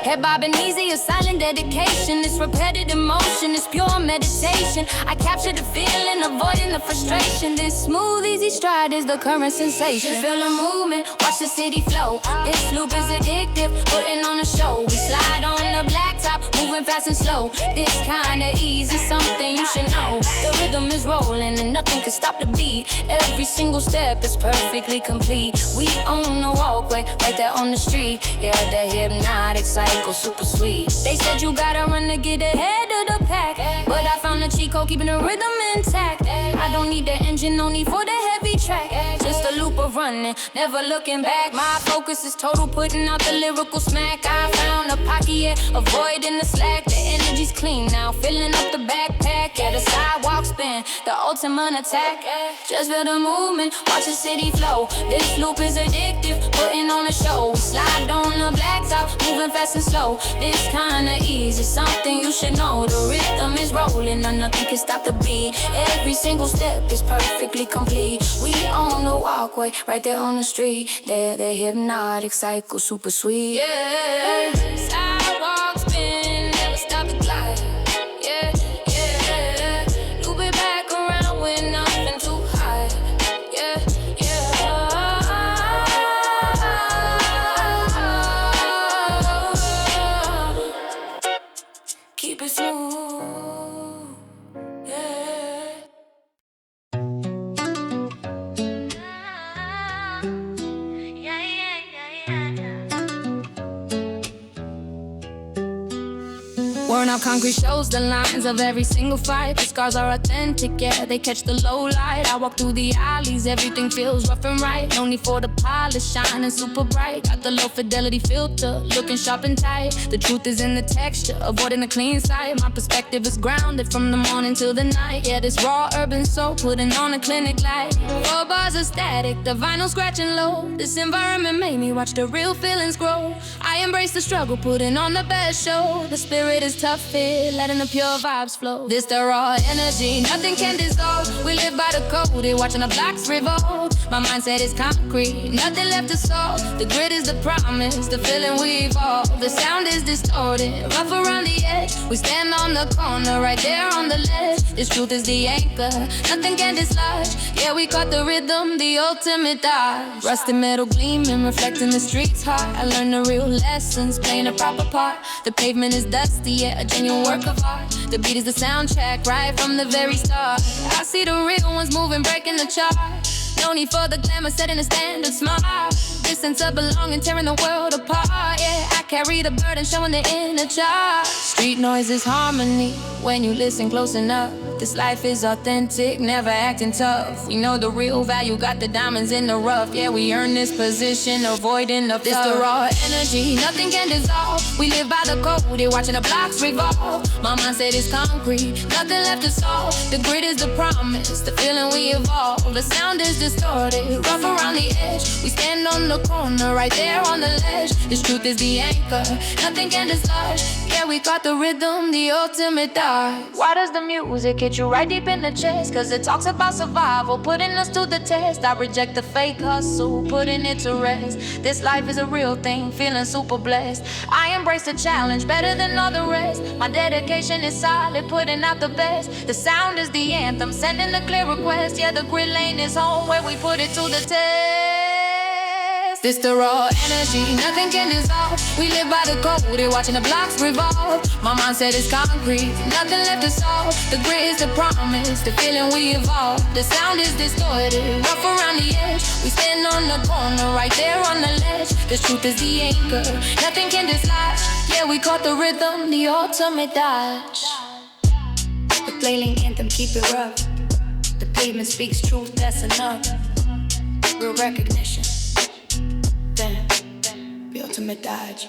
Head bobbing easy, a silent dedication. It's repetitive motion, it's pure meditation. I capture the feeling, avoiding the frustration. This smooth, easy stride is the current sensation. Feel the movement, watch the city flow. This loop is addictive, putting on a show. We slide on the blacktop, moving fast and slow. This kinda easy, something you should know. The rhythm is rolling and nothing can stop the beat. Every single step is perfectly complete. We own the walkway, right there on the street. Yeah, the hypnotic cycle, super sweet. They said you gotta run to get ahead of the pack, but I found the cheat code, keeping the rhythm intact. I don't need the engine, no need for the heavy track. Just a loop of running, never looking back. My focus is total, putting out the lyrical smack. I found a pocket, yeah, avoiding the slack. The energy's clean now, filling up the backpack. Yeah, the sidewalk spin, the ultimate attack. Just feel the movement, watch the city flow. This loop is addictive, putting on a show. Slide on the blacktop, moving fast and slow. This kinda easy, something you should know. The rhythm is rolling and nothing can stop the beat. Every single step is perfectly complete. We on the walkway, right there on the street. The hypnotic cycle, super sweet. Yeah, sidewalk spin, never stop the glide. Yeah, yeah, loop it back around with nothing too high. Yeah, yeah. Keep it smooth, yeah. Worn out concrete shows the lines of every single fight. The scars are authentic, yeah, they catch the low light. I walk through the alleys, everything feels rough and right. No need for the polish, shining super bright. Got the low fidelity filter, looking sharp and tight. The truth is in the texture, avoiding the clean side. My perspective is grounded from the morning till the night. Yeah, this raw urban soul, putting on a clinic light. 4 bars are static, the vinyl scratching low. This environment made me watch the real feelings grow. I embrace the struggle, putting on the best show. The spirit is tough fit, letting the pure vibes flow. This the raw energy, nothing can dissolve. We live by the code, watching the blocks revolve. My mindset is concrete, nothing left to solve. The grid is the promise, the feeling we evolve. The sound is distorted, rough around the edge. We stand on the corner, right there on the ledge. This truth is the anchor, nothing can dislodge. Yeah, we caught the rhythm, the ultimate dodge. Rusted metal gleaming, reflecting the streets heart. I learned the real lessons, playing a proper part. The pavement is dusty, yeah, a genuine work of art. The beat is the soundtrack, right from the very start. I see the real ones moving, breaking the chart. No need for the glamour, setting the standard smart. This sense of belonging, tearing the world apart. Yeah, I carry the burden, showing the inner charge. Street noise is harmony when you listen close enough. This life is authentic, never acting tough. We know the real value, got the diamonds in the rough. Yeah, we earn this position, avoiding the This the raw energy, nothing can dissolve. We live by the code, they're watching the blocks revolve. My mindset is concrete, nothing left to solve. The grit is the promise, the feeling we evolve. The sound is distorted, rough around the edge. We stand on the corner, right there on the ledge. This truth is the anchor, nothing can dislodge. Yeah, we got the rhythm, the ultimate dive. Why does the music hit you right deep in the chest? Cause it talks about survival, putting us to the test. I reject the fake hustle, putting it to rest. This life is a real thing, feeling super blessed. I embrace the challenge, better than all the rest. My dedication is solid, putting out the best. The sound is the anthem, sending the clear request. Yeah, the grid lane is home where we put it to the test. This the raw energy, nothing can dissolve. We live by the code, they're watching the blocks revolve. My mindset is concrete, nothing left to solve. The grit is the promise, the feeling we evolve. The sound is distorted, rough around the edge. We stand on the corner, right there on the ledge. The truth is the anchor, nothing can dislodge. Yeah, we caught the rhythm, the ultimate dodge. The Sleighline anthem, keep it rough. The pavement speaks truth, that's enough. Real recognition. The ultimate dodge.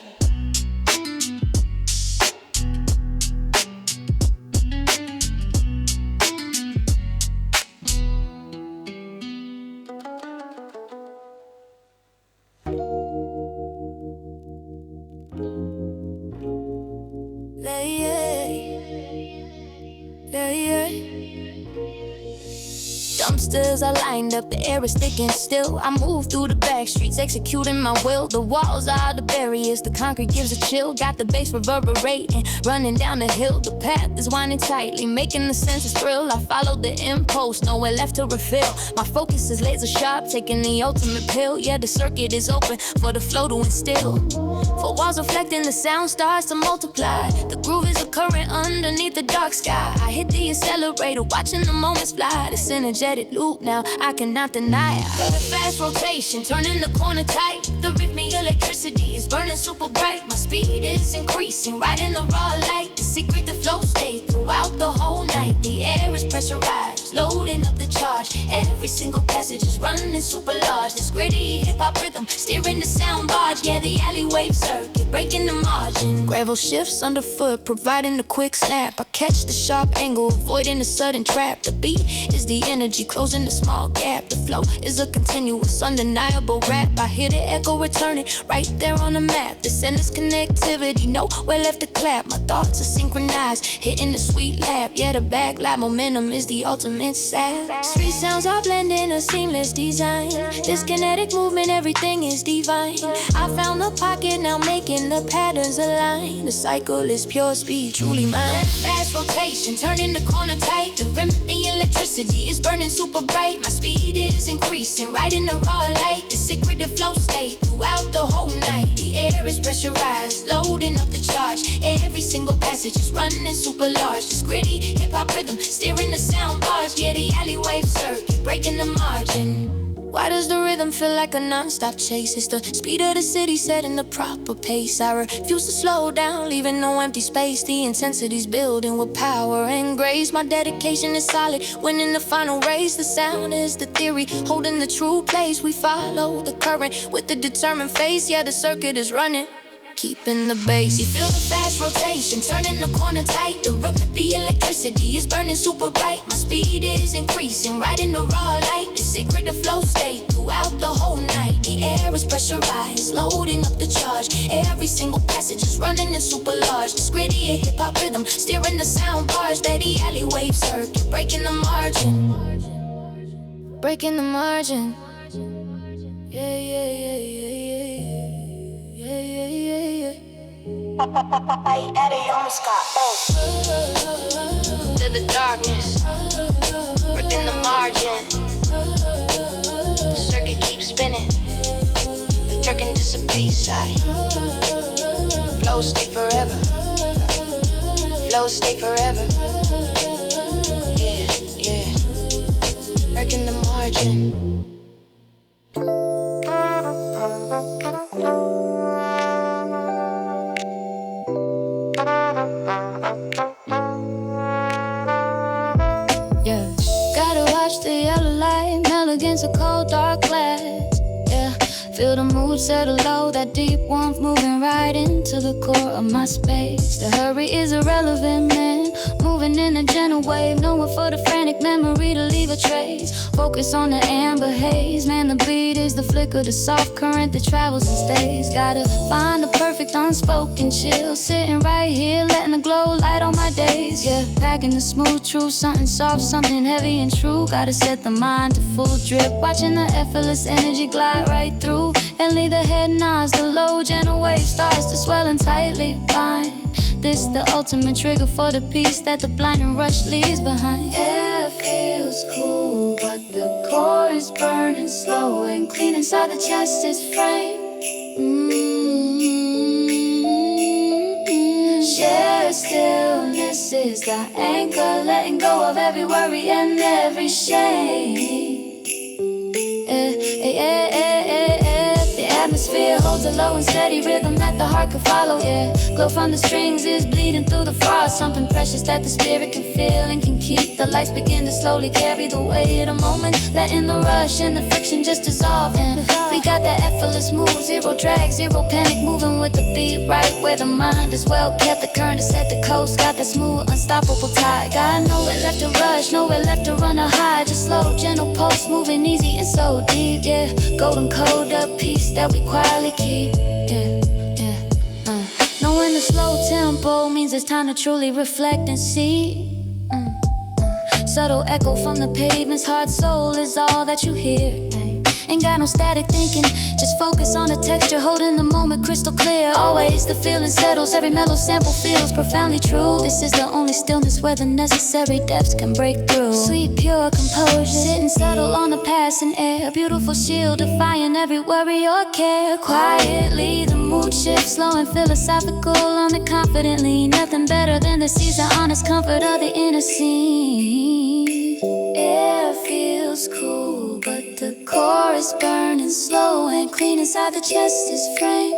Dumpsters are lined up, the air is thick and still. I move through the back streets, executing my will. The walls are the barriers, the concrete gives a chill. Got the bass reverberating, running down the hill. The path is winding tightly, making the senses thrill. I follow the impulse, nowhere left to refill. My focus is laser sharp, taking the ultimate pill. Yeah, the circuit is open for the flow to instill. For walls reflecting, the sound starts to multiply. The groove is a current underneath the dark sky. I hit the accelerator, watching the moments fly. This energetic loop now, I cannot deny it. The fast rotation, turning the corner tight. The rhythmic electricity is burning super bright. My speed is increasing, right in the raw light. The secret, the flow state throughout the whole night. The air is pressurized, loading up the charge. Every single passage is running super large. This gritty hip-hop rhythm, steering the sound barge. Yeah, the Alleywave Circuit, breaking the margin. Gravel shifts underfoot, providing the quick snap. I catch the sharp angle, avoiding the sudden trap. The beat is the energy, closing the small gap. The flow is a continuous, undeniable rap. I hear the echo returning, right there on the map. This endless connectivity, nowhere left to clap. My thoughts are synchronized, hitting the sweet lap. Yeah, the backlight momentum is the ultimate sap. Street sounds are blending a seamless design. This kinetic movement, everything is divine. I found the pocket, now making the patterns align. The cycle is pure speed, truly mine. Fast rotation, turning the corner tight. The rim, the electricity is burning super bright. My speed is increasing, right in the raw light. The secret of flow state throughout the whole night. The air is pressurized, loading up the charge. Every single passage is running super large. This gritty hip-hop rhythm, steering the sound bars. Yeah, the Alleywave Circuit, breaking the margin. Why does the rhythm feel like a non-stop chase? It's the speed of the city setting the proper pace. I refuse to slow down, leaving no empty space. The intensity's building with power and grace. My dedication is solid, winning the final race. The sound is the theory, holding the true place. We follow the current with the determined face. Yeah, the circuit is running, keeping the bass. You feel the fast rotation, turning the corner tight. The electricity is burning super bright. My speed is increasing, right in the raw light. The secret of flow state throughout the whole night. The air is pressurized, loading up the charge. Every single passage is running in super large. This gritty hip-hop rhythm, steering the sound bars. Steady Alleywave Circuit, breaking the margin. Breaking the margin. Yeah, yeah, yeah, yeah, yeah. Yeah, yeah, yeah, yeah. To the darkness, within the margin. The circuit keeps spinning, the jerking dissipates side. Flow stay forever, flow stay forever. Yeah, yeah. Working the margin. mood settle low, that deep warmth moving right into the core of my space. The hurry is irrelevant, man. Moving in a gentle wave, no one for the frantic memory to leave a trace. Focus on the amber haze, man, the beat is the flicker, the soft current that travels and stays. Gotta find the perfect unspoken chill, sitting right here, letting the glow light on my days. Yeah, packing the smooth truth, something soft, something heavy and true. Gotta set the mind to full drip, watching the effortless energy glide right through and leave the head nods. The low gentle wave starts to swell and tightly bind. This the ultimate trigger for the peace that the blinding rush leaves behind. Air feels cool, but the core is burning slow and clean inside the chest is framed. Shared stillness is the anchor, letting go of every worry and every shame. The atmosphere holds a low and steady rhythm that the heart can follow. Yeah, glow from the strings is bleeding through the frost, something precious that the spirit can feel and can keep. The lights begin to slowly carry the weight of the moment, letting the rush and the friction just dissolve. And we got that effortless move, zero drag, zero panic, moving with the beat right where the mind is well kept. The current is set the coast, got that smooth, unstoppable tide. Got nowhere left to rush, nowhere left to run or hide. Just slow, gentle pulse, moving easy and so deep. Yeah, golden code up peace that we quietly keep. Knowing the slow tempo means it's time to truly reflect and see. Subtle echo from the pavement's heart soul is all that you hear. Ain't got no static thinking, just focus on the texture, holding the moment crystal clear. Always the feeling settles, every mellow sample feels profoundly true. This is the only stillness where the necessary depths can break through. Sweet pure composure, sitting subtle on the passing air. Beautiful shield, defying every worry or care. Quietly the mood shifts, slow and philosophical, on it confidently. Nothing better than to seize the honest comfort of the inner scene. Air feels cool, but the core is burning slow and clean inside the chest is framed.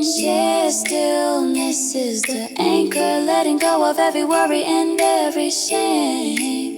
Shared stillness is the anchor, letting go of every worry and every shame.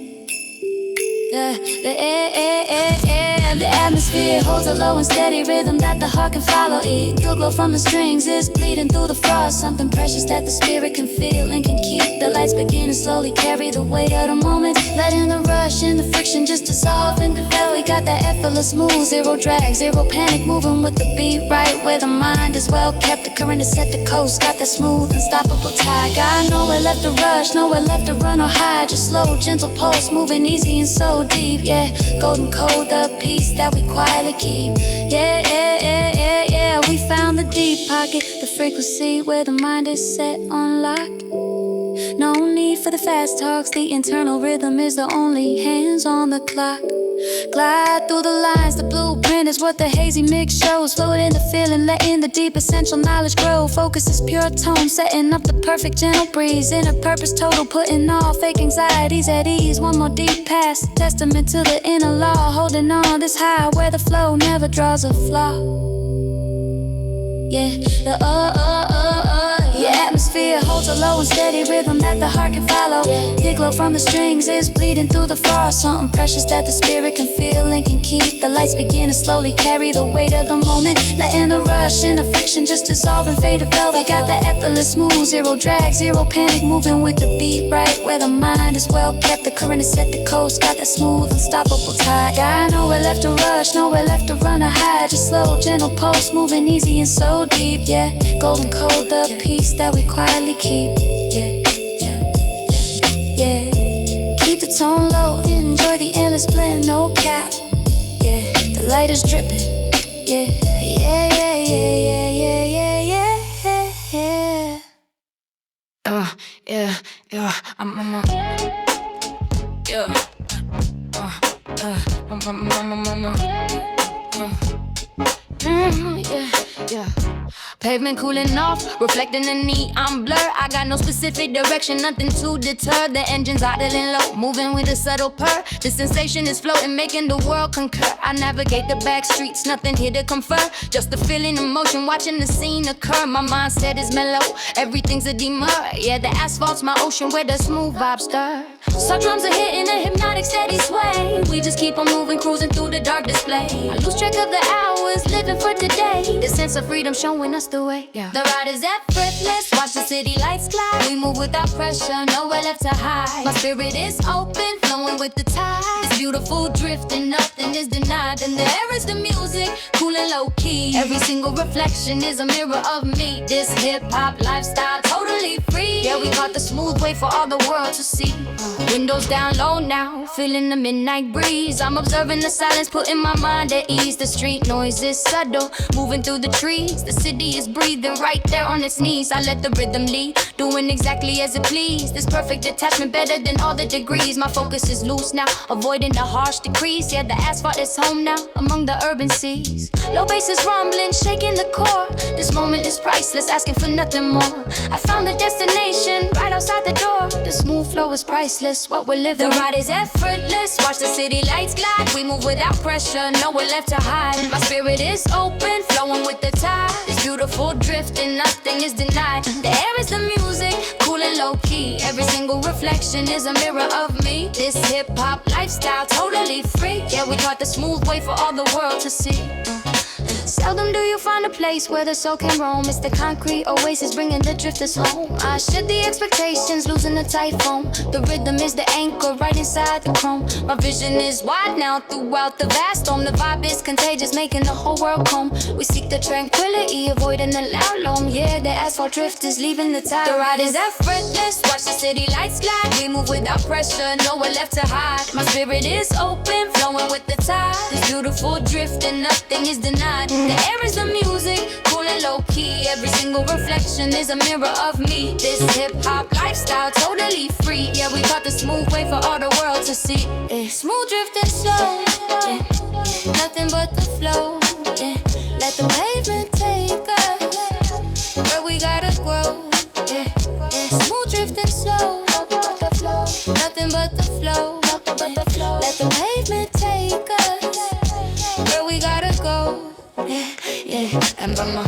The atmosphere holds a low and steady rhythm that the heart can follow. The glow from the strings is bleeding through the frost, something precious that the spirit can feel and can keep. The lights begin to slowly carry the weight of the moment, letting the rush and the friction just dissolve and develop. We got that effortless move, zero drag, zero panic, moving with the beat right where the mind is well kept. The current is set the coast, got that smooth, unstoppable tide. Got nowhere left to rush, nowhere left to run or hide. Just slow, gentle pulse, moving easy and so deep. Yeah, golden code, the peace that we quietly keep. Yeah, we found the deep pocket, the frequency where the mind is set on lock. No need for the fast talks, the internal rhythm is the only hands on the clock. Glide through the lines, the blueprint is what the hazy mix shows. Floating the feeling, letting the deep essential knowledge grow. Focus is pure tone, setting up the perfect gentle breeze. Inner purpose total, putting all fake anxieties at ease. One more deep pass, testament to the inner law. Holding on this high where the flow never draws a flaw. Yeah, the atmosphere holds a low and steady rhythm that the heart can follow. The glow from the strings is bleeding through the frost, something precious that the spirit can feel and can keep. The lights begin to slowly carry the weight of the moment, letting the rush and the friction just dissolve and fade to velvet. Got that effortless move, zero drag, zero panic, moving with the beat right where the mind is well kept. The current is set the coast, got that smooth, unstoppable tide. Got nowhere left to rush, nowhere left to run or hide. Just slow, gentle pulse, moving easy and so deep. Yeah, golden code, the peace that we quietly keep. Yeah. Keep the tone low, enjoy the endless blend, no cap. Yeah, the light is dripping. Yeah. Pavement cooling off, reflecting the neon blur. I got no specific direction, nothing to deter. The engine's idling low, moving with a subtle purr. The sensation is floating, making the world concur. I navigate the back streets, nothing here to confer. Just the feeling of motion, watching the scene occur. My mindset is mellow, everything's a demur. Yeah, the asphalt's my ocean where the smooth vibes stir. So drums are hitting a hypnotic steady sway. We just keep on moving, cruising through the dark display. I lose track of the hours, living for today. The sense of freedom showing us the way. The ride is effortless, watch the city lights glide. We move without pressure, nowhere left to hide. My spirit is open, flowing with the tide. It's beautiful drifting, nothing is denied. And the air is the music, cool and low key. Every single reflection is a mirror of me. This hip-hop lifestyle, totally free. Yeah, we caught the smooth way for all the world to see. Windows down low now, feeling the midnight breeze. I'm observing the silence, putting my mind at ease. The street noise is subtle, moving through the trees. The city is breathing right there on its knees. I let the rhythm lead, doing exactly as it please. This perfect detachment better than all the degrees. My focus is loose now, avoiding the harsh decrees. Yeah, the asphalt is home now, among the urban seas. Low bass is rumbling, shaking the core. This moment is priceless, asking for nothing more. I found the destination right outside the door. The smooth flow is priceless, what we're living. The ride is effortless, watch the city lights glide. We move without pressure, nowhere left to hide. My spirit is open, flowing with the tide. It's beautiful drifting, nothing is denied. The air is the music, cool and low key. Every single reflection is a mirror of me. This hip-hop lifestyle, totally free. Yeah, we got the smooth way for all the world to see. Seldom do you find a place where the soul can roam. It's the concrete oasis bringing the drifters home. I shed the expectations, losing the tight foam. The rhythm is the anchor right inside the chrome. My vision is wide now throughout the vast dome. The vibe is contagious, making the whole world calm. We seek the tranquility, avoiding the loud loam. Yeah, the asphalt drifters leaving the tide. The ride is effortless, watch the city lights glide. We move without pressure, nowhere left to hide. My spirit is open, flowing with the tide. This beautiful drifting, nothing is denied. The air is the music, cool and low key. Every single reflection is a mirror of me. This hip-hop lifestyle, totally free. Yeah, we got the smooth way for all the world to see. Smooth drifting slow, yeah. Nothing but the flow, yeah. Let the pavement take us where we gotta grow, yeah. Smooth drifting slow, nothing but the flow, yeah. Let the pavement take us where we gotta go. Yeah, yeah, I'm by my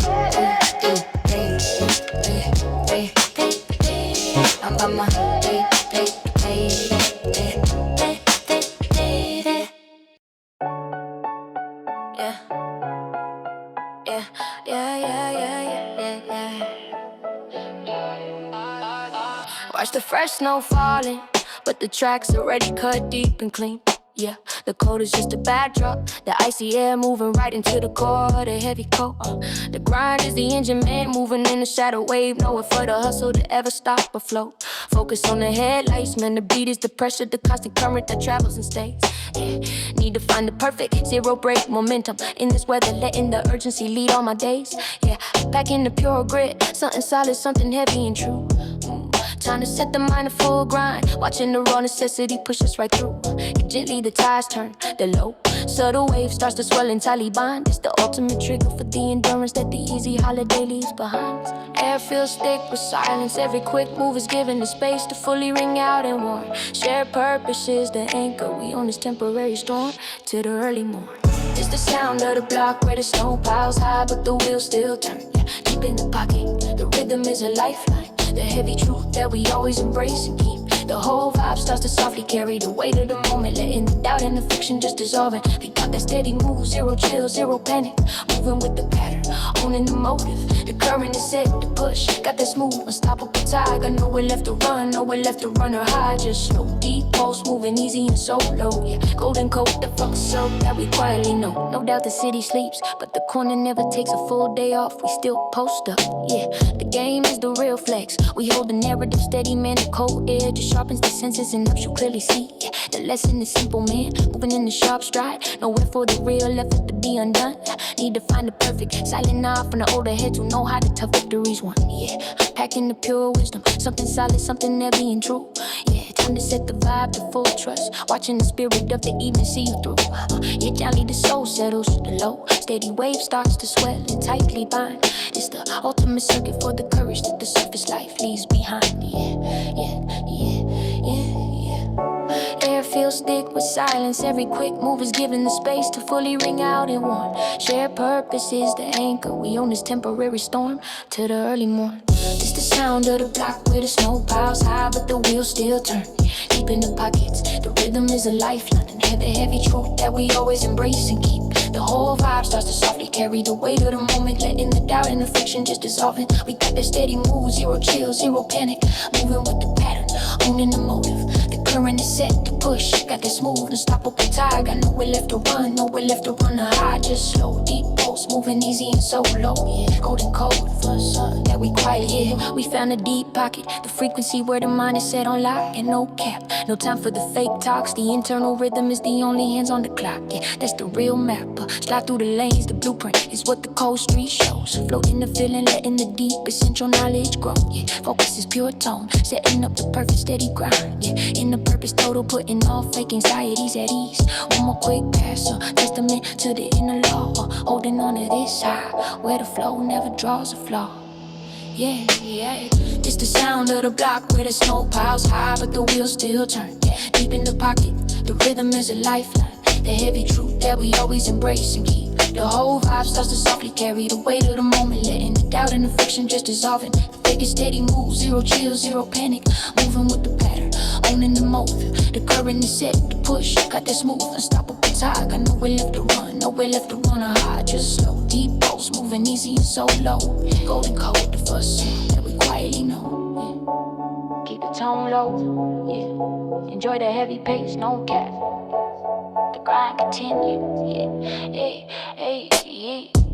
I'm by my yeah, yeah, yeah, yeah, yeah, yeah. Watch the fresh snow falling, but the track's already cut deep and clean. Yeah, the cold is just a backdrop. The icy air moving right into the core. The heavy coat. The grind is the engine man moving in the shadow wave. Nowhere for the hustle to ever stop or float. Focus on the headlights, man. The beat is the pressure, the constant current that travels and stays. Yeah, need to find the perfect zero break momentum in this weather, letting the urgency lead all my days. Yeah, back in the pure grit, something solid, something heavy and true. Time to set the mind to full grind. Watching the raw necessity push us right through. Gently the tides turn, the low subtle wave starts to swell in Taliban. It's the ultimate trigger for the endurance that the easy holiday leaves behind. Air feels thick with silence. Every quick move is given the space to fully ring out and warn. Shared purpose is the anchor. We on this temporary storm till the early morn. It's the sound of the block where the snow piles high, but the wheels still turn. Yeah, deep in the pocket, the rhythm is a lifeline. The heavy truth that we always embrace and keep. The whole vibe starts to softly carry the weight of the moment, letting the doubt and the fiction just dissolving. We got that steady move, zero chill, zero panic. Moving with the pattern, owning the motive. The current is set to push. Got that smooth, unstoppable tide. Got nowhere left to run, nowhere left to run or hide. Just no deep pulse, moving easy and solo. Yeah, golden coat, the fuck so that we quietly know. No doubt the city sleeps, but the corner never takes a full day off. We still post up. Yeah, the game is the real flex. We hold the narrative steady, man. The cold air just sharpens the senses and helps you clearly see. Yeah, the lesson is simple, man. Moving in the sharp stride. Nowhere for the real effort to be undone. Need to find the perfect silent eye from the older heads who know how the tough victories won. Yeah, packing the pure wisdom. Something solid, something heavy and true. Yeah, time to set the vibe to full trust. Watching the spirit of the evening see you through. Yeah, gently the soul settles to the low. Steady wave starts to swell and tightly bind. It's the ultimate circuit for the courage that the surface life leaves behind. Yeah, yeah, yeah, yeah, yeah. Air feels still stick with silence. Every quick move is given the space to fully ring out in one. Shared purpose is the anchor. We own this temporary storm to the early morn. It's the sound of the block where the snow piles high, but the wheels still turn. Deep in the pockets, the rhythm is a lifeline, and heavy truth that we always embrace and keep. The whole vibe starts to softly carry the weight of the moment, letting the doubt and the friction just dissolving. We got that steady move, zero chill, zero panic, moving with the pattern, owning the motive. The current is set to push, got that smooth, unstoppable tide. Got nowhere left to run, nowhere left to run. High, just slow, deep pulse, moving easy and so low. Yeah, golden code, Fuzz, that we quiet. Yeah, we found a deep pocket, the frequency where the mind is set on lock, and no cap, no time for the fake talks. The internal rhythm is the only hands on the clock. Yeah, that's the real map. Slide through the lanes, the blueprint is what the cold street shows. Floating the feeling, letting the deep essential knowledge grow. Yeah, focus is pure tone, setting up the perfect steady grind. Yeah, in the purpose total, putting all fake anxieties at ease. One more quick pass, testament to the inner law. Holding on to this high, where the flow never draws a flaw. Yeah, yeah. It's the sound of the block where the snow piles high, but the wheels still turn. Yeah, deep in the pocket, the rhythm is a lifeline. The heavy truth that we always embrace and keep. The whole vibe starts to softly carry the weight of the moment, letting the doubt and the friction just dissolving. The fake is steady move, zero chill, zero panic, moving with the pattern, owning the motive. The current is set to push, got that smooth, unstoppable tide. Got nowhere left to run, nowhere left to run. High, just slow, deep pulse, moving easy and so low. Golden code, the first that we quietly know. Yeah. Keep the tone low, yeah. Enjoy the heavy pace, no cap. The grind continue, yeah, hey, hey, yeah.